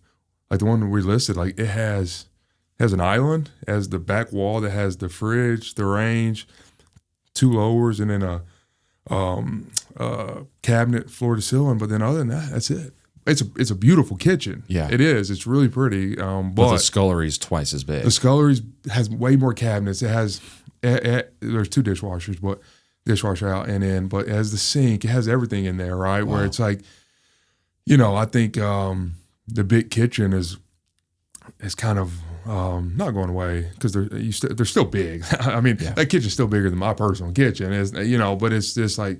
the one we listed. Like it has an island, has the back wall that has the fridge, the range, 2 lowers, and then a cabinet floor to ceiling. But then other than that, that's it. It's a beautiful kitchen. Yeah, it is. It's really pretty. But the scullery is twice as big. The scullery has way more cabinets. It has there's 2 dishwashers, but dishwasher out and in. But it has the sink. It has everything in there, right? Wow. Where it's like, I think the big kitchen is kind of not going away because they're still big. That kitchen's still bigger than my personal kitchen. Is but it's just like.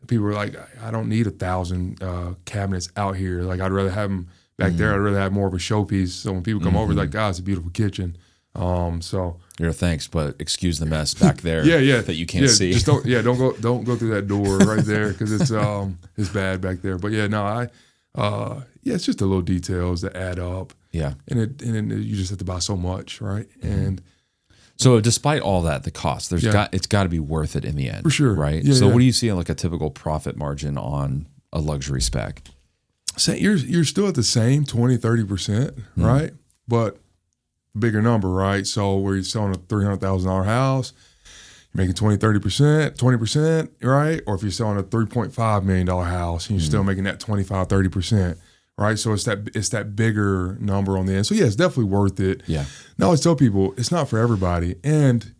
People are like, I don't need 1,000 cabinets out here. Like, I'd rather have them back there. I'd rather have more of a showpiece. So when people come over, it's like, God, it's a beautiful kitchen. So thanks, but excuse the mess back there. That you can't see. Just don't go through that door right there because it's bad back there. But it's just the little details that add up. Yeah, and you just have to buy so much, right? And so despite all that, the cost, it's got to be worth it in the end. For sure. Right? Yeah, so what do you see in like a typical profit margin on a luxury spec? So you're still at the same 20-30%, right? But bigger number, right? So where you're selling a $300,000 house, you're making 20%, right? Or if you're selling a $3.5 million house and you're still making that 25-30%. Right, so it's that bigger number on the end. So yeah, it's definitely worth it. Yeah. Now I always tell people it's not for everybody, and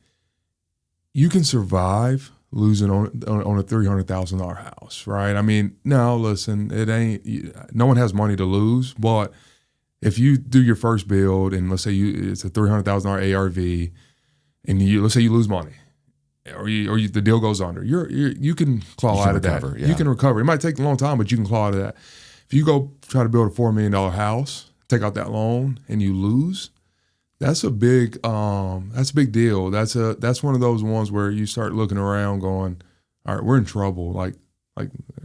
you can survive losing on a $300,000 house, right? Now listen, it ain't. No one has money to lose, but if you do your first build and let's say it's a $300,000 ARV, and let's say you lose money, or the deal goes under, you can claw out of that. Yeah. You can recover. It might take a long time, but you can claw out of that. If you go try to build a $4 million house, take out that loan, and you lose, that's a big deal. That's one of those ones where you start looking around, going, all right, we're in trouble. Like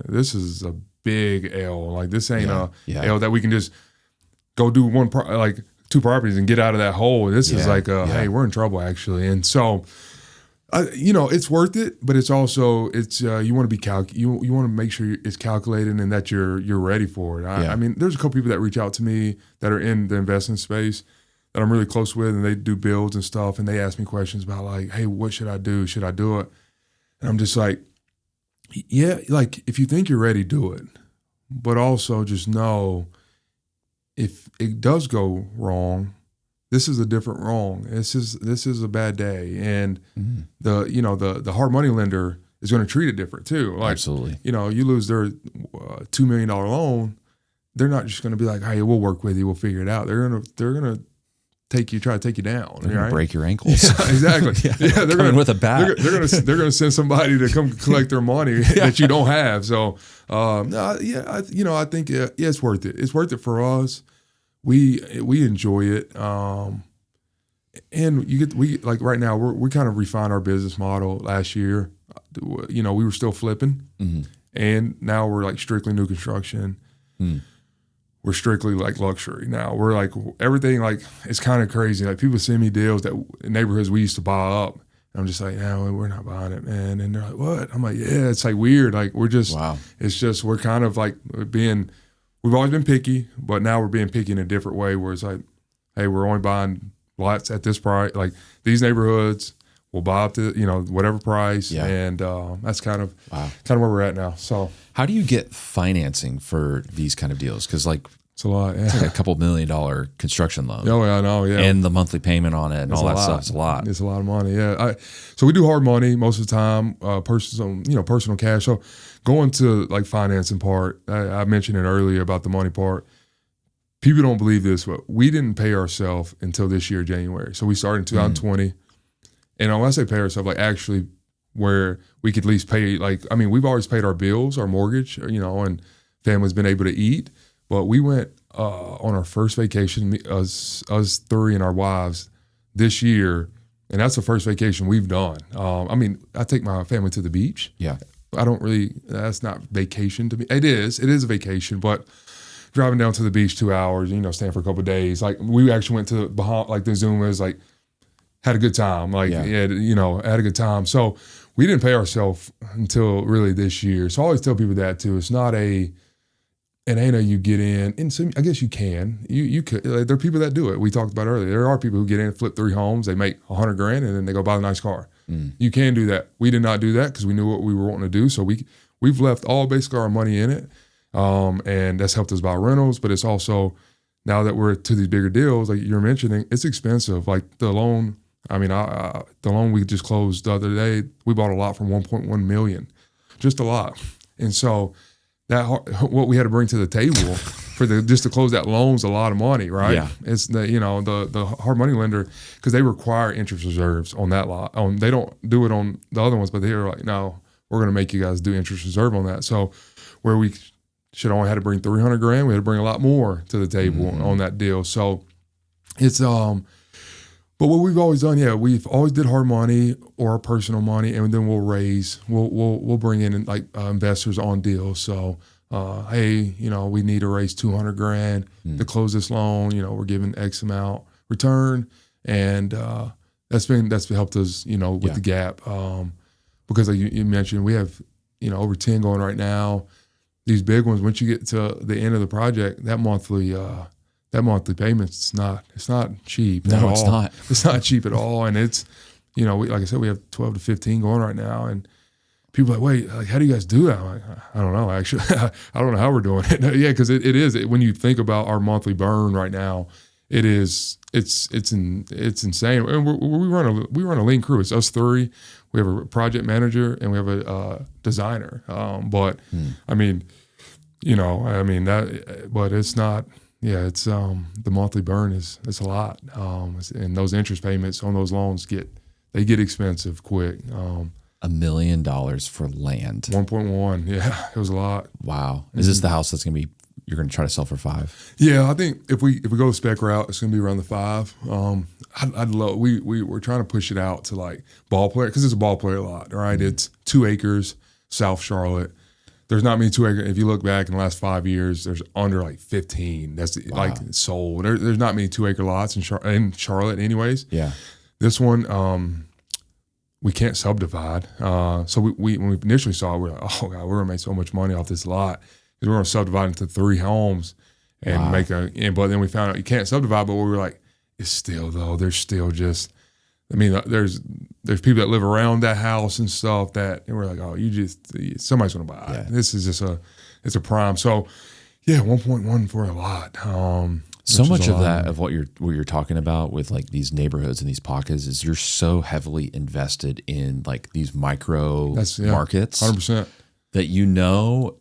this is a big L. Like this ain't a L that we can just go do 2 properties and get out of that hole. This is like hey, we're in trouble actually. And so. It's worth it, but it's also you want to be you want to make sure it's calculated and that you're ready for it. There's a couple people that reach out to me that are in the investment space that I'm really close with, and they do builds and stuff, and they ask me questions about like, hey, what should I do? Should I do it? And I'm just like, yeah, like if you think you're ready, do it, but also just know if it does go wrong, this is a different wrong. This is a bad day. And the hard money lender is going to treat it different too. Like, absolutely. You lose their $2 million loan, they're not just going to be like, hey, we'll work with you, we'll figure it out. They're gonna try to take you down. They're gonna break your ankles. Yeah, exactly. yeah, they're going with a bat. They're gonna send somebody to come collect their money that you don't have. So I think it's worth it. It's worth it for us. We enjoy it. And we like right now we kind of refined our business model last year. We were still flipping, and now we're like strictly new construction. We're strictly like luxury now. We're like everything, like it's kind of crazy. Like people send me deals that neighborhoods we used to buy up. And I'm just like, no, we're not buying it, man. And they're like, what? I'm like, yeah, it's like weird. Like we're just, it's just, we're kind of like we've always been picky, but now we're being picky in a different way where it's like, hey, we're only buying lots at this price. Like these neighborhoods, we'll buy up to, whatever price. Yeah. And that's kind of where we're at now. So how do you get financing for these kind of deals? Because it's a lot. Yeah. It's like a couple $1 million construction loan. Oh, yeah, I know. Yeah. And the monthly payment on it and all that stuff. It's a lot. It's a lot of money. Yeah. So we do hard money most of the time, personal cash. So going to like financing part, I mentioned it earlier about the money part. People don't believe this, but we didn't pay ourselves until this year, January. So we started in 2020. And when I say pay ourselves, like actually where we could at least pay, we've always paid our bills, our mortgage, and family's been able to eat. But we went on our first vacation, us three and our wives, this year, and that's the first vacation we've done. I take my family to the beach. Yeah. That's not vacation to me. It is a vacation, but driving down to the beach 2 hours, staying for a couple of days. Like we actually went to Bahamas, like the Zumas, like had a good time. Like, had a good time. So we didn't pay ourselves until really this year. So I always tell people that too. It's not and ain't you get in, and so I guess you can. You could. Like, there are people that do it. We talked about earlier. There are people who get in, flip 3 homes, they make $100,000, and then they go buy a nice car. You can do that. We did not do that because we knew what we were wanting to do. So we've left basically our money in it, and that's helped us buy rentals. But it's also now that we're to these bigger deals, like you're mentioning, it's expensive. Like the loan. The loan we just closed the other day, we bought a lot for $1.1 million, just a lot. And so what we had to bring to the table just to close that loan's a lot of money, right? Yeah. It's the hard money lender, because they require interest reserves on that lot. They don't do it on the other ones, but they're like, no, we're going to make you guys do interest reserve on that. So where we should only had to bring $300,000, we had to bring a lot more to the table on that deal. So it's but what we've always done, we've always did hard money or personal money, and then we'll bring in like investors on deals. So, hey, we need to raise $200,000 to close this loan. We're giving X amount return, and that's helped us, with the gap. Because like you mentioned, we have over 10 going right now. These big ones, once you get to the end of the project, that monthly payment's it's not cheap. No, it's not. It's not cheap at all. And it's, like I said, we have 12 to 15 going right now. And people are like, wait, how do you guys do that? I'm like, I don't know, actually. I don't know how we're doing it. Yeah, because it is. When you think about our monthly burn right now, it's insane. And we run a lean crew. It's us 3. We have a project manager and we have a designer. But it's not. Yeah, it's the monthly burn it's a lot, and those interest payments on those loans get expensive quick. $1 million for land. 1.1. Yeah, it was a lot. Wow. Is this the house that's you're gonna try to sell for 5? Yeah, I think if we go the spec route, it's gonna be around the 5. I'd love. We're trying to push it out to like ball player, because it's a ball player lot, right? It's 2 acres, South Charlotte. There's not many 2 acre. If you look back in the last 5 years, there's under like 15. That's like sold. There's not many 2 acre lots in Charlotte, anyways. Yeah. This one, we can't subdivide. So we when we initially saw it, we're like, oh god, we're gonna make so much money off this lot because we're gonna subdivide into 3 homes and but then we found out you can't subdivide. But we were like, it's still though. There's still just. There's people that live around that house and stuff and we're like, oh, somebody's gonna buy it. This is just it's a prime. So, yeah, 1.1 for a lot. So much of that, of what you're talking about with like these neighborhoods and these pockets, is you're so heavily invested in like these micro markets, 100%. that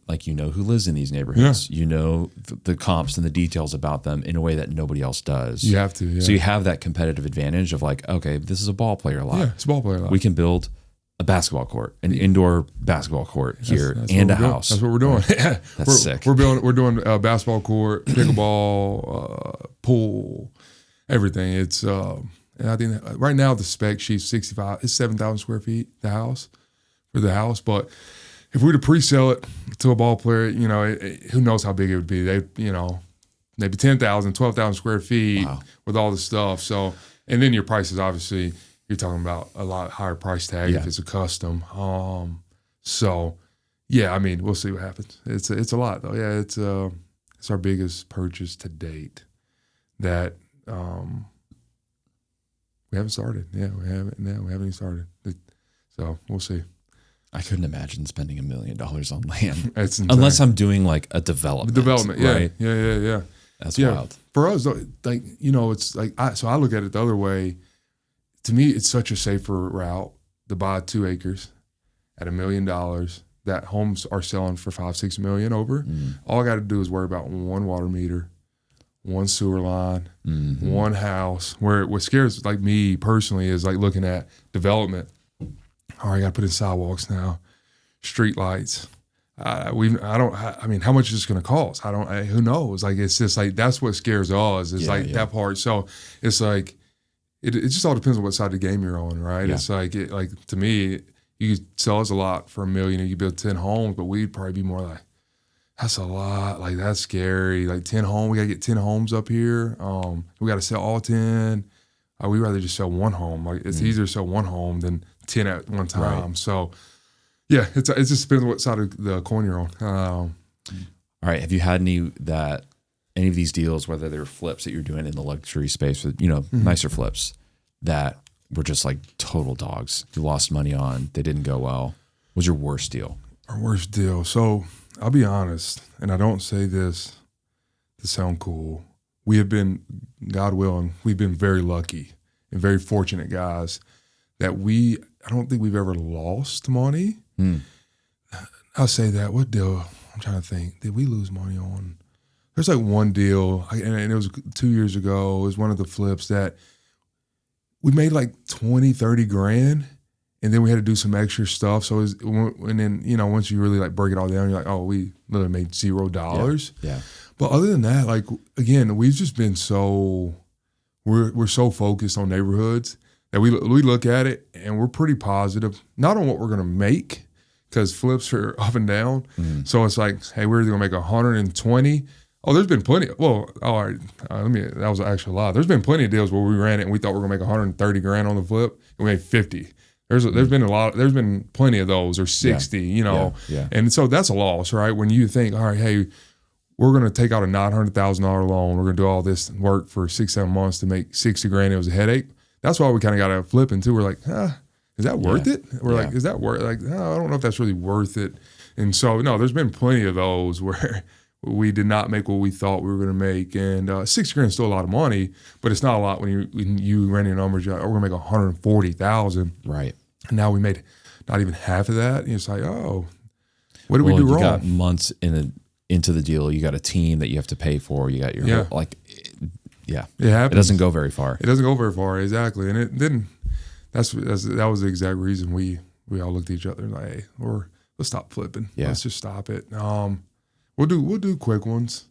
like who lives in these neighborhoods, the comps and the details about them in a way that nobody else does. You have to. Yeah. So you have that competitive advantage of like, okay, this is a ball player lot. Yeah, it's a ball player lot. We can build a basketball court, an indoor basketball court here, and a house. That's what we're doing. Yeah, That's sick. We're doing a basketball court, pickleball, pool, everything. It's and I think right now the spec sheet's 65. It's 7,000 square feet. The house, but if we were to pre-sell it to a ball player, who knows how big it would be? Maybe 10,000, 12,000 square feet with all the stuff. So, and then your price is obviously. You're talking about a lot higher price tag if it's a custom. So, yeah, I mean, we'll see what happens. It's a lot though. Yeah, it's our biggest purchase to date that we haven't started. Yeah, we haven't even started. So we'll see. I couldn't imagine spending $1 million on land unless I'm doing like a development. Yeah, right? Yeah. That's wild. For us, like it's like I look at it the other way. To me, it's such a safer route to buy 2 acres at $1 million that homes are selling for $5-6 million over. All I got to do is worry about 1 water meter, 1 sewer line, 1 house. What scares like me personally is like looking at development. All right, I got to put in sidewalks now, street lights. I mean, how much is this going to cost? Who knows? Like, it's just like, that's what scares us is that part. So it's like, it just all depends on what side of the game you're on, right? Yeah. It's like, to me, you could sell us a lot for $1 million and you build 10 homes, but we'd probably be more like, that's a lot. Like, that's scary. Like 10 homes, we got to get 10 homes up here. We got to sell all 10. We'd rather just sell 1 home. Like, it's easier to sell 1 home than 10 at one time. Right. So, yeah, it just depends on what side of the coin you're on. All right. Have you had any of these deals, whether they're flips that you're doing in the luxury space, with nicer flips that were just like total dogs? You lost money on, they didn't go well. What was your worst deal? Our worst deal. So I'll be honest, and I don't say this to sound cool. We have been, God willing, we've been very lucky and very fortunate guys that I don't think we've ever lost money. I'll say that. What deal? I'm trying to think. Did we lose money on? There's like one deal, and it was 2 years ago. It was one of the flips that we made like 20, 30 grand, and then we had to do some extra stuff. So, and then, once you really like break it all down, you're like, oh, we literally made $0. Yeah. But other than that, like, again, we've just been we're so focused on neighborhoods that we look at it and we're pretty positive, not on what we're going to make, because flips are up and down. So it's like, hey, we're either going to make 120. Oh, there's been plenty. Well, all right. That was actually a lie. There's been plenty of deals where we ran it and we thought we were going to make 130 grand on the flip and we made 50. There's been a lot. There's been plenty of those, or 60. Yeah. And so that's a loss, right? When you think, all right, hey, we're going to take out a $900,000 loan. We're going to do all this work for 6-7 months to make 60 grand. It was a headache. That's why we kind of got to flip into. We're like, is that worth it? We're like, is that worth? Like, no, I don't know if that's really worth it. And so, no, there's been plenty of those where we did not make what we thought we were going to make. And 60 grand is still a lot of money, but it's not a lot when you run your numbers. You're like, we're going to make 140,000. Right. And now we made not even half of that. And it's like, oh, what did we do wrong? You got months into the deal. You got a team that you have to pay for. You got your whole, like, it happens. It doesn't go very far. It doesn't go very far, exactly. And it didn't. That was the exact reason we all looked at each other and like, hey, let's stop flipping. Yeah. Let's just stop it. We'll do quick ones.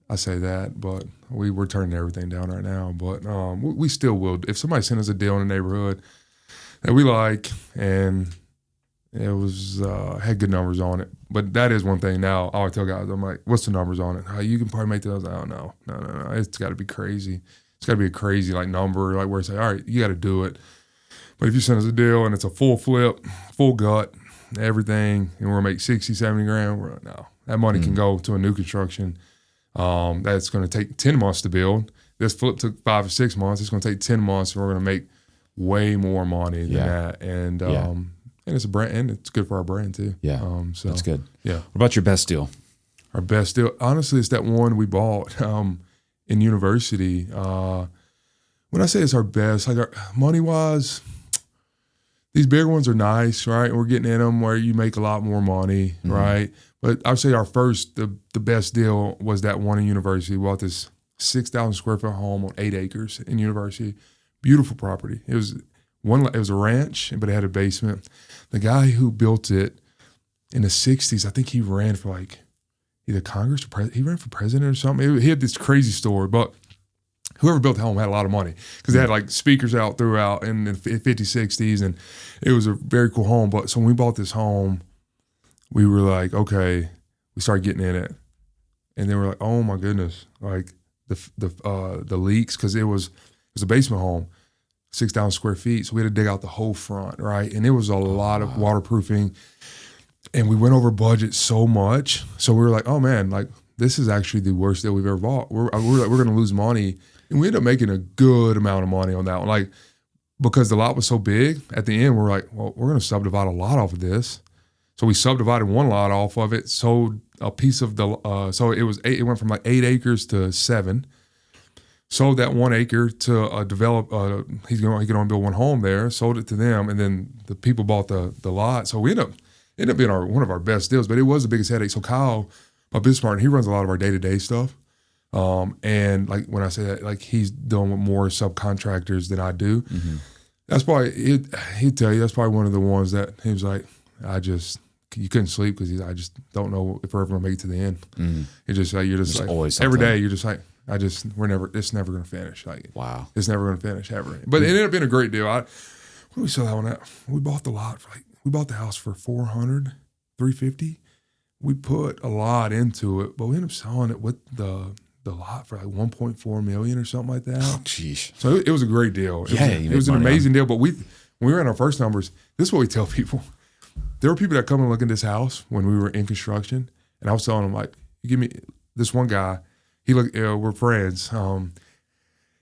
I say that, but we're turning everything down right now. But we still will. If somebody sent us a deal in the neighborhood that we like and it was had good numbers on it, but that is one thing. Now I always tell guys, I'm like, what's the numbers on it? You can probably make that. I was like, oh no, it's got to be crazy. It's got to be a crazy like number, like where it's like, all right, you got to do it. But if you send us a deal and it's a full flip, full gut, everything, and we're gonna make 60, 70 grand, we're like, no, that money can go to a new construction. That's going to take 10 months to build. This flip took 5 or 6 months. It's going to take 10 months, and we're going to make way more money than that. And it's a brand, and it's good for our brand too. Yeah, so that's good. Yeah. What about your best deal? Our best deal, honestly, it's that one we bought. in university. When I say it's our best, like money wise, these bigger ones are nice, right? We're getting in them where you make a lot more money, right? But I would say our first, the best deal was that one in university. We bought this 6,000 square foot home on 8 acres in university. Beautiful property. It was a ranch, but it had a basement. The guy who built it in the 60s, I think he ran for like either Congress or he ran for president or something. He had this crazy story, but whoever built the home had a lot of money because they had like speakers out throughout in the 50s, 60s, and it was a very cool home. But so when we bought this home, we were like, okay, we started getting in it. And then we're like, oh my goodness, like the leaks, because it was a basement home, 6,000 square feet. So we had to dig out the whole front, right? And it was a lot of waterproofing. And we went over budget so much. So we were like, oh man, like this is actually the worst deal we've ever bought. We're going to lose money. And we ended up making a good amount of money on that one. Like, because the lot was so big, at the end, we're like, well, we're going to subdivide a lot off of this. So we subdivided one lot off of it, sold a piece of the, so it went from like 8 acres to 7. Sold that 1 acre to he can only build one home there, sold it to them, and then the people bought the lot. So we ended up being one of our best deals, but it was the biggest headache. So Kyle, my business partner, he runs a lot of our day-to-day stuff. And like when I say that, like he's dealing with more subcontractors than I do. Mm-hmm. That's probably, he'd tell you, that's probably one of the ones that he was like, you couldn't sleep because I just don't know if we're ever gonna make it to the end. Mm-hmm. It's just like, you're just like, always every day you're just like, it's never gonna finish. Like, wow, it's never gonna finish ever. But it ended up being a great deal. What did we sell that one at? We bought the lot for we bought the house for $350. We put a lot into it, but we ended up selling it with the lot for like $1.4 million or something like that. Oh, geez. So it was a great deal. It was an amazing deal. But when we ran our first numbers, this is what we tell people. There were people that come and look at this house when we were in construction, and I was telling them, like, you give me this one guy. We're friends, and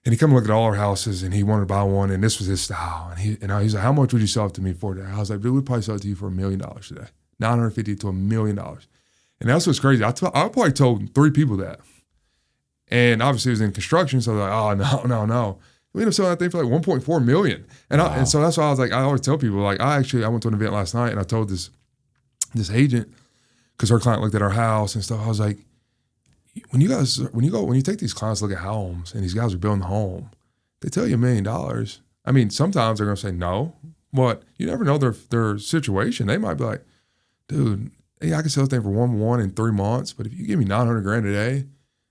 he come and look at all our houses, and he wanted to buy one, and this was his style. And he's like, how much would you sell it to me for today? I was like, dude, we'd probably sell it to you for $1 million today, $950 to $1 million. And that's what's crazy. I probably told 3 people that. And obviously it was in construction, so they're like, oh, no. We ended up selling that thing for like $1.4 million. And so that's why I was like, I always tell people, like, I went to an event last night and I told this agent, because her client looked at our house and stuff, I was like, when you take these clients to look at homes and these guys are building a home, they tell you $1 million. I mean, sometimes they're gonna say no, but you never know their situation. They might be like, dude, hey, I can sell this thing for 1.1 in 3 months, but if you give me $900,000 a day,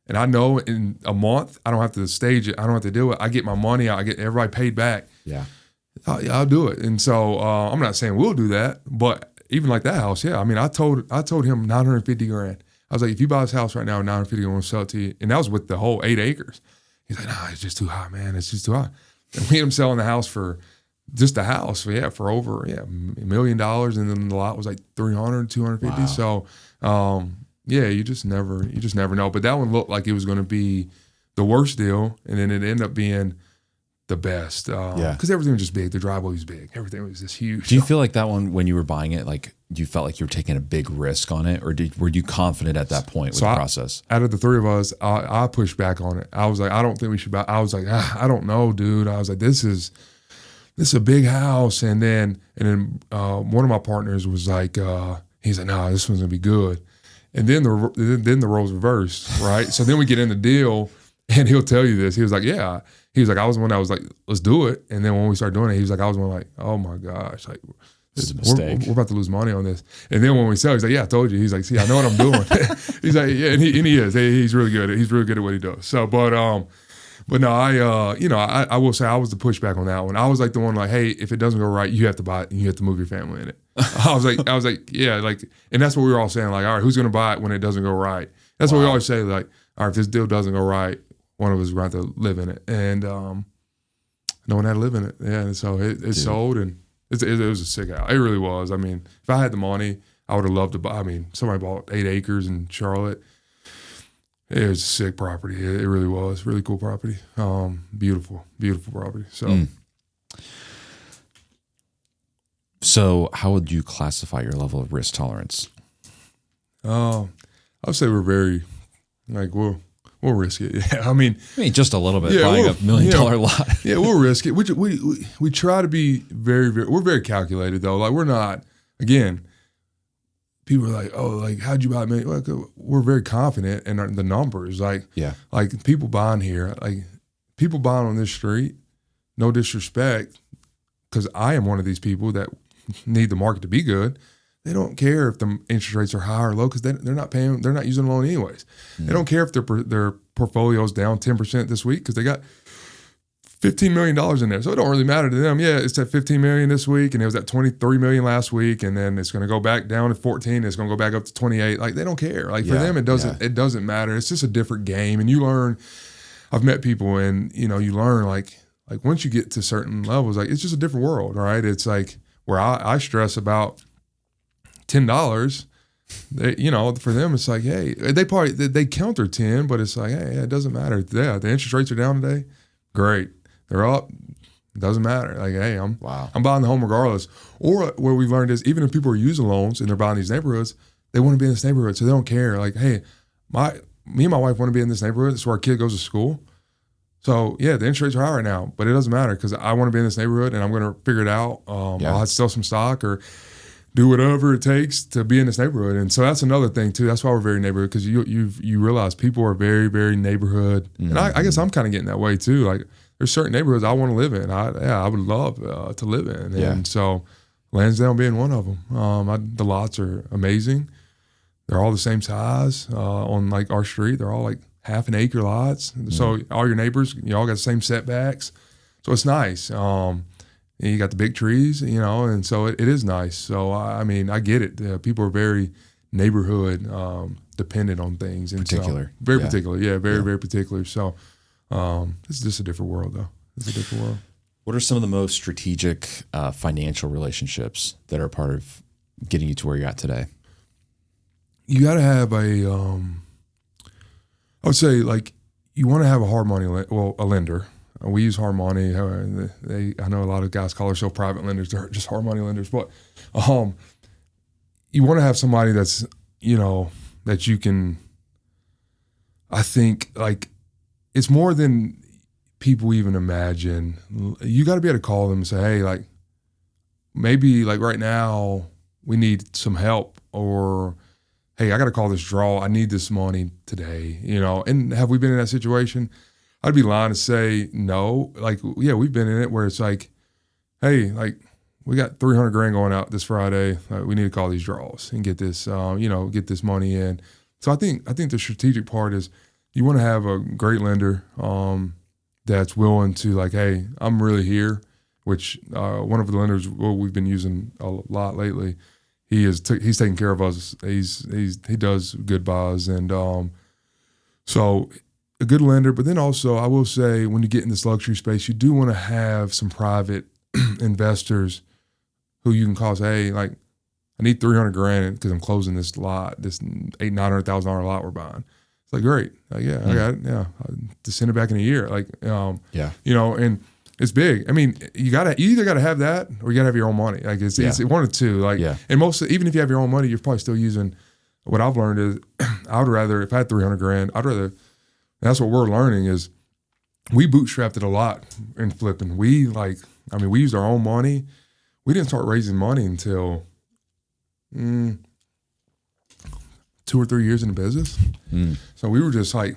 and I know in a month, I don't have to stage it. I don't have to do it. I get my money out. I get everybody paid back. Yeah. I'll do it. And so I'm not saying we'll do that, but even like that house, yeah. I mean, I told him $950,000. I was like, if you buy this house right now, $950,000, I want to sell it to you. And that was with the whole 8 acres. He's like, nah, it's just too high, man. It's just too high. And we ended up selling the house for just the house, for over $1 million. And then the lot was like $300,000, $250,000. Wow. So yeah, you just never know. But that one looked like it was going to be the worst deal, and then it ended up being the best. Because everything was just big. The driveway was big. Everything was just huge. Do you feel like that one, when you were buying it, like you felt like you were taking a big risk on it, or were you confident at that point with the process? Out of the 3 of us, I pushed back on it. I was like, I don't think we should buy. I was like, I don't know, dude. I was like, this is a big house. And then one of my partners was like, he's like, nah, this one's gonna be good. And then the roles reversed, right? So then we get in the deal, and he'll tell you this. He was like, yeah. He was like, I was the one that was like, let's do it. And then when we started doing it, he was like, I was the one like, oh my gosh, like, this is a mistake. We're about to lose money on this. And then when we sell, he's like, yeah, I told you. He's like, see, I know what I'm doing. He's like, yeah, and he is. He's really good. He's really good at what he does. So, but no, I will say I was the pushback on that one. I was like the one like, hey, if it doesn't go right, you have to buy it and you have to move your family in it. I was like, yeah, like, and that's what we were all saying. Like, all right, who's going to buy it when it doesn't go right? That's what we always say. Like, all right, if this deal doesn't go right, one of us is going to have to live in it. And no one had to live in it. Yeah, and so it sold, and it was a sick house. It really was. I mean, if I had the money, I would have loved to buy. I mean, somebody bought 8 acres in Charlotte. It was a sick property. It really was. Really cool property. Beautiful property. So. So how would you classify your level of risk tolerance? I would say we're very, like, we'll we'll risk it. Yeah, I mean, just a little bit, yeah, buying a $1 million lot. Yeah, we'll risk it. We try to be very, very, we're very calculated though. Like we're not, again, people are like, oh, like how'd you buy $1 million? Like, we're very confident in the numbers. Like people buying here, like people buying on this street, no disrespect, because I am one of these people that need the market to be good. They don't care if the interest rates are high or low because they're not paying. They're not using a loan anyways. They don't care if their portfolio is down 10% this week because they got $15 million in there. So it don't really matter to them. Yeah, it's at $15 million this week, and it was at $23 million last week, and then it's going to go back down to 14. It's going to go back up to 28. Like they don't care. Like for them, it doesn't. It doesn't matter. It's just a different game, and you learn. I've met people, and you learn like once you get to certain levels, like it's just a different world, right? It's like where I stress about $10, for them it's like, hey, they counter 10, but it's like, hey, it doesn't matter. Yeah, the interest rates are down today, great. They're up, doesn't matter. Like, hey, I'm buying the home regardless. Or what we've learned is even if people are using loans and they're buying these neighborhoods, they want to be in this neighborhood, so they don't care. Like, hey, me and my wife want to be in this neighborhood. It's where our kid goes to school. So yeah, the interest rates are high right now, but it doesn't matter because I want to be in this neighborhood and I'm going to figure it out. I'll have to sell some stock or do whatever it takes to be in this neighborhood. And so that's another thing too. That's why we're very neighborhood, because you realize people are very, very neighborhood. And I guess I'm kind of getting that way too. Like there's certain neighborhoods I want to live in. I would love to live in. And so Lansdowne being one of them. The lots are amazing. They're all the same size on like our street. They're all like half an acre lots. So all your neighbors, you all got the same setbacks. So it's nice. You got the big trees, and so it is nice. So, I mean, I get it. People are very neighborhood dependent on things. And particular. So, very particular. Yeah, very particular. So it's just a different world, though. It's a different world. What are some of the most strategic financial relationships that are part of getting you to where you're at today? You got to have I would say, like, you want to have a hard money, a lender. We use hard money. I know a lot of guys call themselves private lenders. They're just hard money lenders. But you want to have somebody that's, that you can, I think, like, it's more than people even imagine. You got to be able to call them and say, hey, like, maybe, like, right now we need some help, or, hey, I got to call this draw. I need this money today, And have we been in that situation? I'd be lying to say no. Like, yeah, we've been in it where it's like, hey, like, we got $300,000 going out this Friday. We need to call these draws and get this, get this money in. So I think the strategic part is you want to have a great lender that's willing to, like, hey, I'm really here. Which one of the lenders we've been using a lot lately, he's taking care of us. He does good buys, and so. A good lender, but then also I will say when you get in this luxury space, you do want to have some private investors who you can call, say, hey, like, I need $300,000 because I'm closing this lot, this $900,000 lot we're buying. It's like, great, like, yeah, I got it, yeah, to send it back in a year, like, and it's big. I mean, you either got to have that or you got to have your own money. Like it's one or two. Like, and even if you have your own money, you're probably still using. What I've learned is, I would rather, if I had $300,000, I'd rather. That's what we're learning is we bootstrapped it a lot in flipping. We used our own money. We didn't start raising money until 2 or 3 years in the business. So we were just like,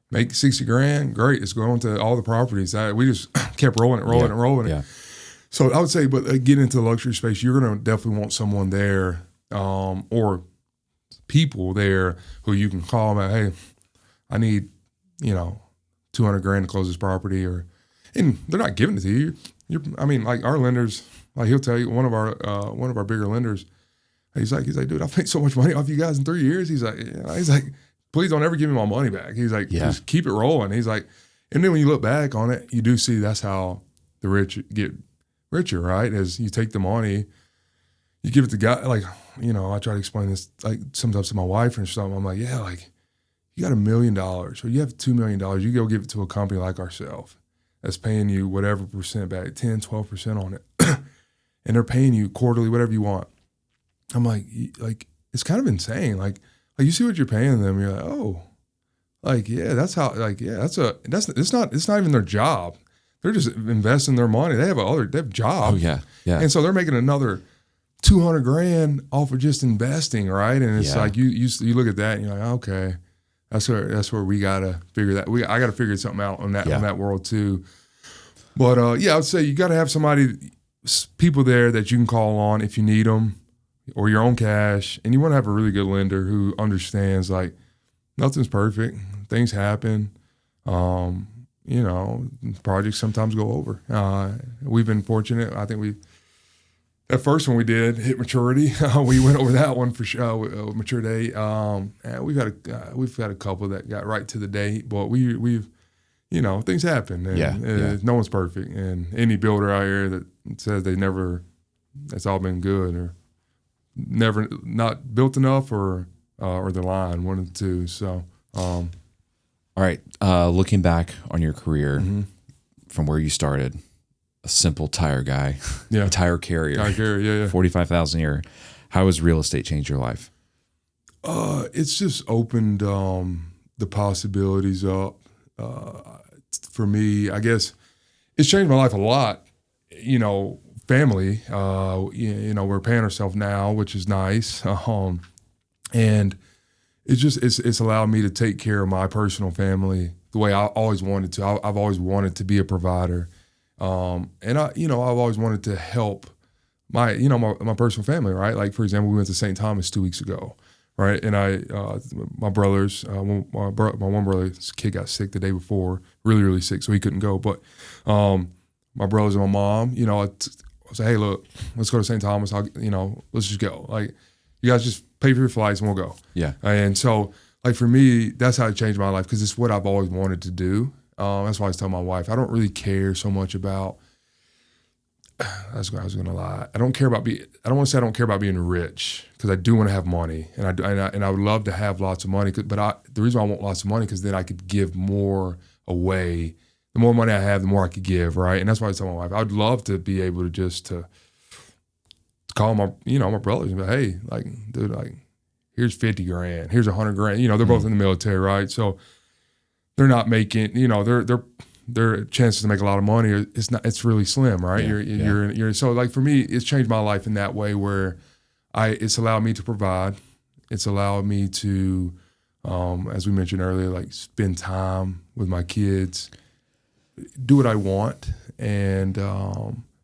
make $60,000, great. It's going to all the properties. We just kept rolling it. Yeah. So I would say, but get into the luxury space, you're going to definitely want someone there or people there who you can call them, hey, I need, $200,000 to close this property, and they're not giving it to you. Like our lenders, like he'll tell you, one of our bigger lenders, he's like, dude, I've made so much money off you guys in 3 years. He's like, please don't ever give me my money back. He's like, just keep it rolling. He's like, and then when you look back on it, you do see that's how the rich get richer, right? As you take the money, you give it to guy, like, I try to explain this, like, sometimes to my wife or something. I'm like, yeah, like, you got $1 million or you have $2 million, you go give it to a company like ourselves that's paying you whatever percent back, 10, 12% on it. And they're paying you quarterly, whatever you want. I'm like, it's kind of insane. Like you see what you're paying them. You're like, oh, Like, yeah, that's how, like, yeah, it's not even their job. They're just investing their money. They have a job. Oh yeah. Yeah. And so they're making another $200,000 off of just investing, right? And it's like you look at that and you're like, okay, that's where we gotta figure that. I gotta figure something out on that world too. But I would say you gotta have people there that you can call on if you need them, or your own cash, and you want to have a really good lender who understands like nothing's perfect, things happen. Projects sometimes go over. We've been fortunate. I think that first one we did hit maturity. We went over that one for sure, mature date. And we've had a couple that got right to the date, but we've things happen. And no one's perfect. And any builder out here that says that's all been good or never not built enough or the line, one of the two. So. All right. Looking back on your career from where you started, a simple tire guy, a tire carrier, 45,000 a year. How has real estate changed your life? It's just opened the possibilities up. For me, I guess it's changed my life a lot. Family, we're paying ourselves now, which is nice. And it's allowed me to take care of my personal family the way I always wanted to. I've always wanted to be a provider. And I've always wanted to help my personal family, right? Like, for example, we went to St. Thomas 2 weeks ago, right? And my brothers, my one brother's kid got sick the day before, really, really sick, so he couldn't go. But my brothers and my mom, I was like, hey, look, let's go to St. Thomas. Let's just go. Like, you guys just pay for your flights and we'll go. Yeah. And so, like, for me, that's how it changed my life because it's what I've always wanted to do. That's why I was telling my wife, I don't really care so much about, I was going to lie. I don't want to say I don't care about being rich because I do want to have money and I would love to have lots of money. But the reason why I want lots of money because then I could give more away. The more money I have, the more I could give, right? And that's why I was telling my wife, I'd love to be able to call my brothers and be like, hey, like, dude, like, here's 50 grand, here's 100 grand. They're both in the military, right? So they're not making, their chances to make a lot of money it's really slim, right? You're so, like, for me, it's changed my life in that way where it's allowed me to provide. It's allowed me to, as we mentioned earlier, like, spend time with my kids, do what I want. And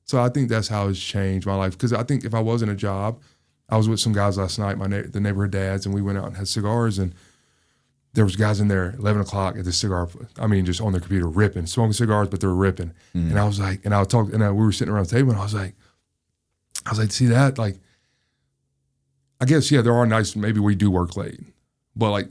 so I think that's how it's changed my life. Because I think if I wasn't a job, I was with some guys last night, the neighborhood dads, and we went out and had cigars, and there was guys in there 11 o'clock at the cigar, just on their computer ripping, smoking cigars, but they were ripping. And I was like, and we were sitting around the table, and I was like, see that? Like, I guess, there are nights maybe we do work late, but like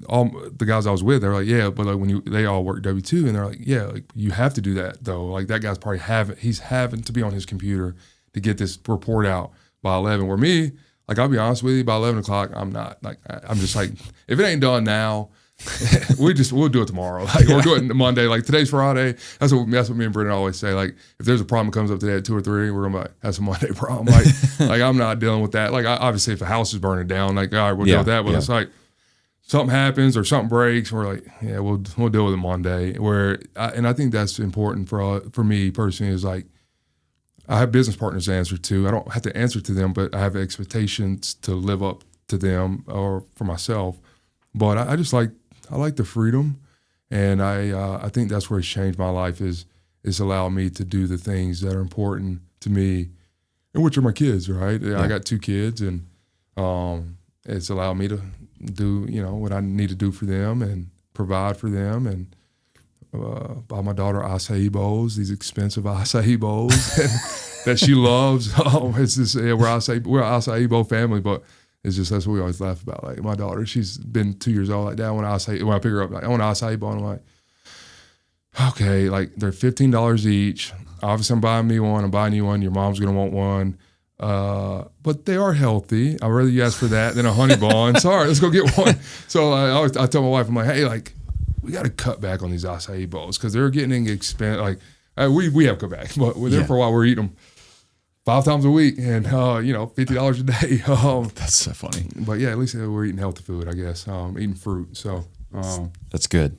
all the guys I was with, they're like, yeah, but like they all work W-2, and they're like, yeah, like you have to do that though. Like that guy's probably he's having to be on his computer to get this report out by 11, where me, like, I'll be honest with you, by 11 o'clock, I'm not. Like, I'm just like, if it ain't done now, we'll do it tomorrow. Like, we'll do it Monday. Like, today's Friday. That's what me and Brendan always say. Like, if there's a problem that comes up today at 2 or 3, we're gonna be like, that's a Monday problem. Like, I'm not dealing with that. Like, obviously, if a house is burning down, like, all right, we'll deal with that. But it's like something happens or something breaks, and we're like, yeah, we'll deal with it Monday. And I think that's important for me personally. Is like, I have business partners to answer to. I don't have to answer to them, but I have expectations to live up to them or for myself. But I like the freedom, and I think that's where it's changed my life. It's allowed me to do the things that are important to me, and which are my kids, right? Yeah. I got 2 kids, and it's allowed me to do what I need to do for them and provide for them, and buy my daughter acai bowls, these expensive acai bowls that she loves. It's just, we're an acai bowl family, but it's just, that's what we always laugh about. Like, my daughter, she's been 2 years old, like, Dad, when I pick her up, like, I want an acai bowl, and I'm like, okay, like, they're $15 each. Obviously, I'm buying me one, I'm buying you one, your mom's gonna want one. But they are healthy. I'd rather you ask for that than a honey bun. Sorry, let's go get one. So I tell my wife, I'm like, hey, like, we got to cut back on these acai bowls because they're getting expensive. Like, we have cut back, but we're there for a while. We're eating them 5 times a week, and $50 a day. That's so funny. But yeah, at least we're eating healthy food, I guess. Eating fruit. So That's good.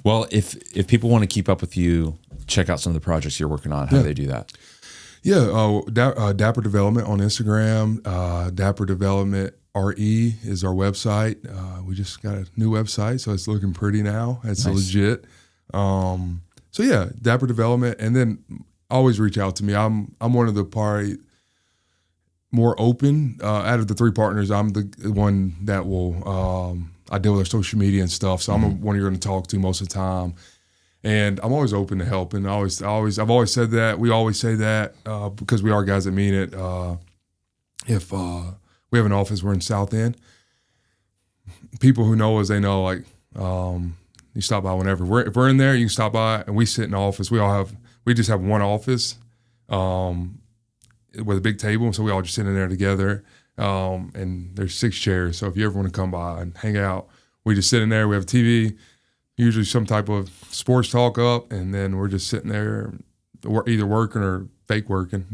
Well, if people want to keep up with you, check out some of the projects you're working on, how do they do that? Yeah, Dapper Development on Instagram. Dapper Development RE is our website. We just got a new website, so it's looking pretty now. It's legit. So yeah, Dapper Development, and then always reach out to me. I'm one of the probably more open out of the three partners. I'm the one that will. I deal with their social media and stuff, so I'm the one you're going to talk to most of the time. And I'm always open to help. And I've always said that. We always say that because we are guys that mean it. If we have an office, we're in South End. People who know us, they know, like, you stop by whenever. If we're in there, you can stop by, and we sit in the office. We just have one office with a big table, so we all just sit in there together. And there's 6 chairs. So if you ever want to come by and hang out, we just sit in there. We have a TV, usually some type of sports talk up, and then we're just sitting there, either working or fake working,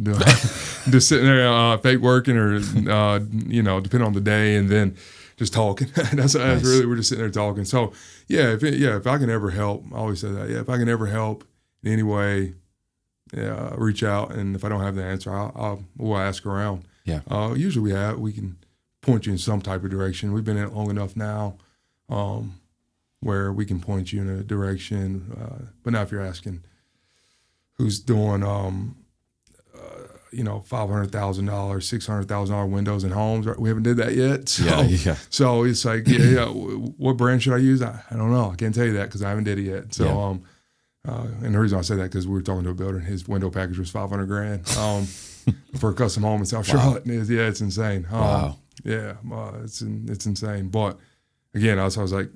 just sitting there fake working, or depending on the day, and then just talking. That's really, we're just sitting there talking. So if I can ever help, I always say that. Yeah, if I can ever help in any way, reach out, and if I don't have the answer, we'll ask around. Yeah. Usually we can point you in some type of direction. We've been in it long enough now, where we can point you in a direction. But now if you're asking who's doing, $500,000, $600,000 windows in homes, we haven't did that yet. So, so it's like, what brand should I use? I don't know. I can't tell you that because I haven't did it yet. So, and the reason I say that because we were talking to a builder, and his window package was $500,000 for a custom home in South Charlotte. It's insane. Wow. Yeah, it's insane. But again, I was like,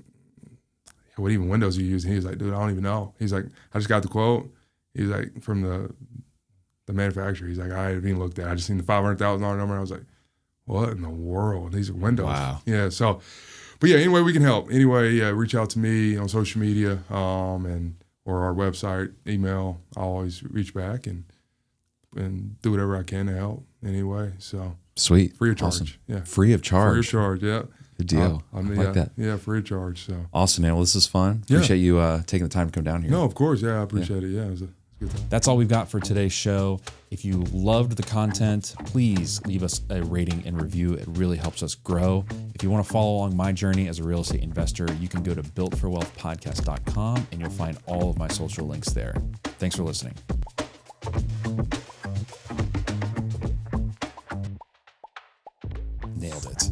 what even windows are you using? He was like, dude, I don't even know. He's like, I just got the quote. He's like, from the manufacturer. He's like, I haven't even looked at it. I just seen the $500,000 number. And I was like, what in the world? These are windows. Wow. Yeah. So, but yeah, anyway, we can help. Anyway, reach out to me on social media, or our website, email. I'll always reach back and do whatever I can to help anyway. So sweet, free of charge. Awesome. Yeah, free of charge. Free of charge. Yeah, good deal. I like that. Yeah, free of charge. So awesome, man. Well, this is fun. Appreciate you taking the time to come down here. No, of course. Yeah, I appreciate it. Yeah, it was a good time. That's all we've got for today's show. If you loved the content, please leave us a rating and review. It really helps us grow. If you want to follow along my journey as a real estate investor, you can go to builtforwealthpodcast.com, and you'll find all of my social links there. Thanks for listening. Nailed it.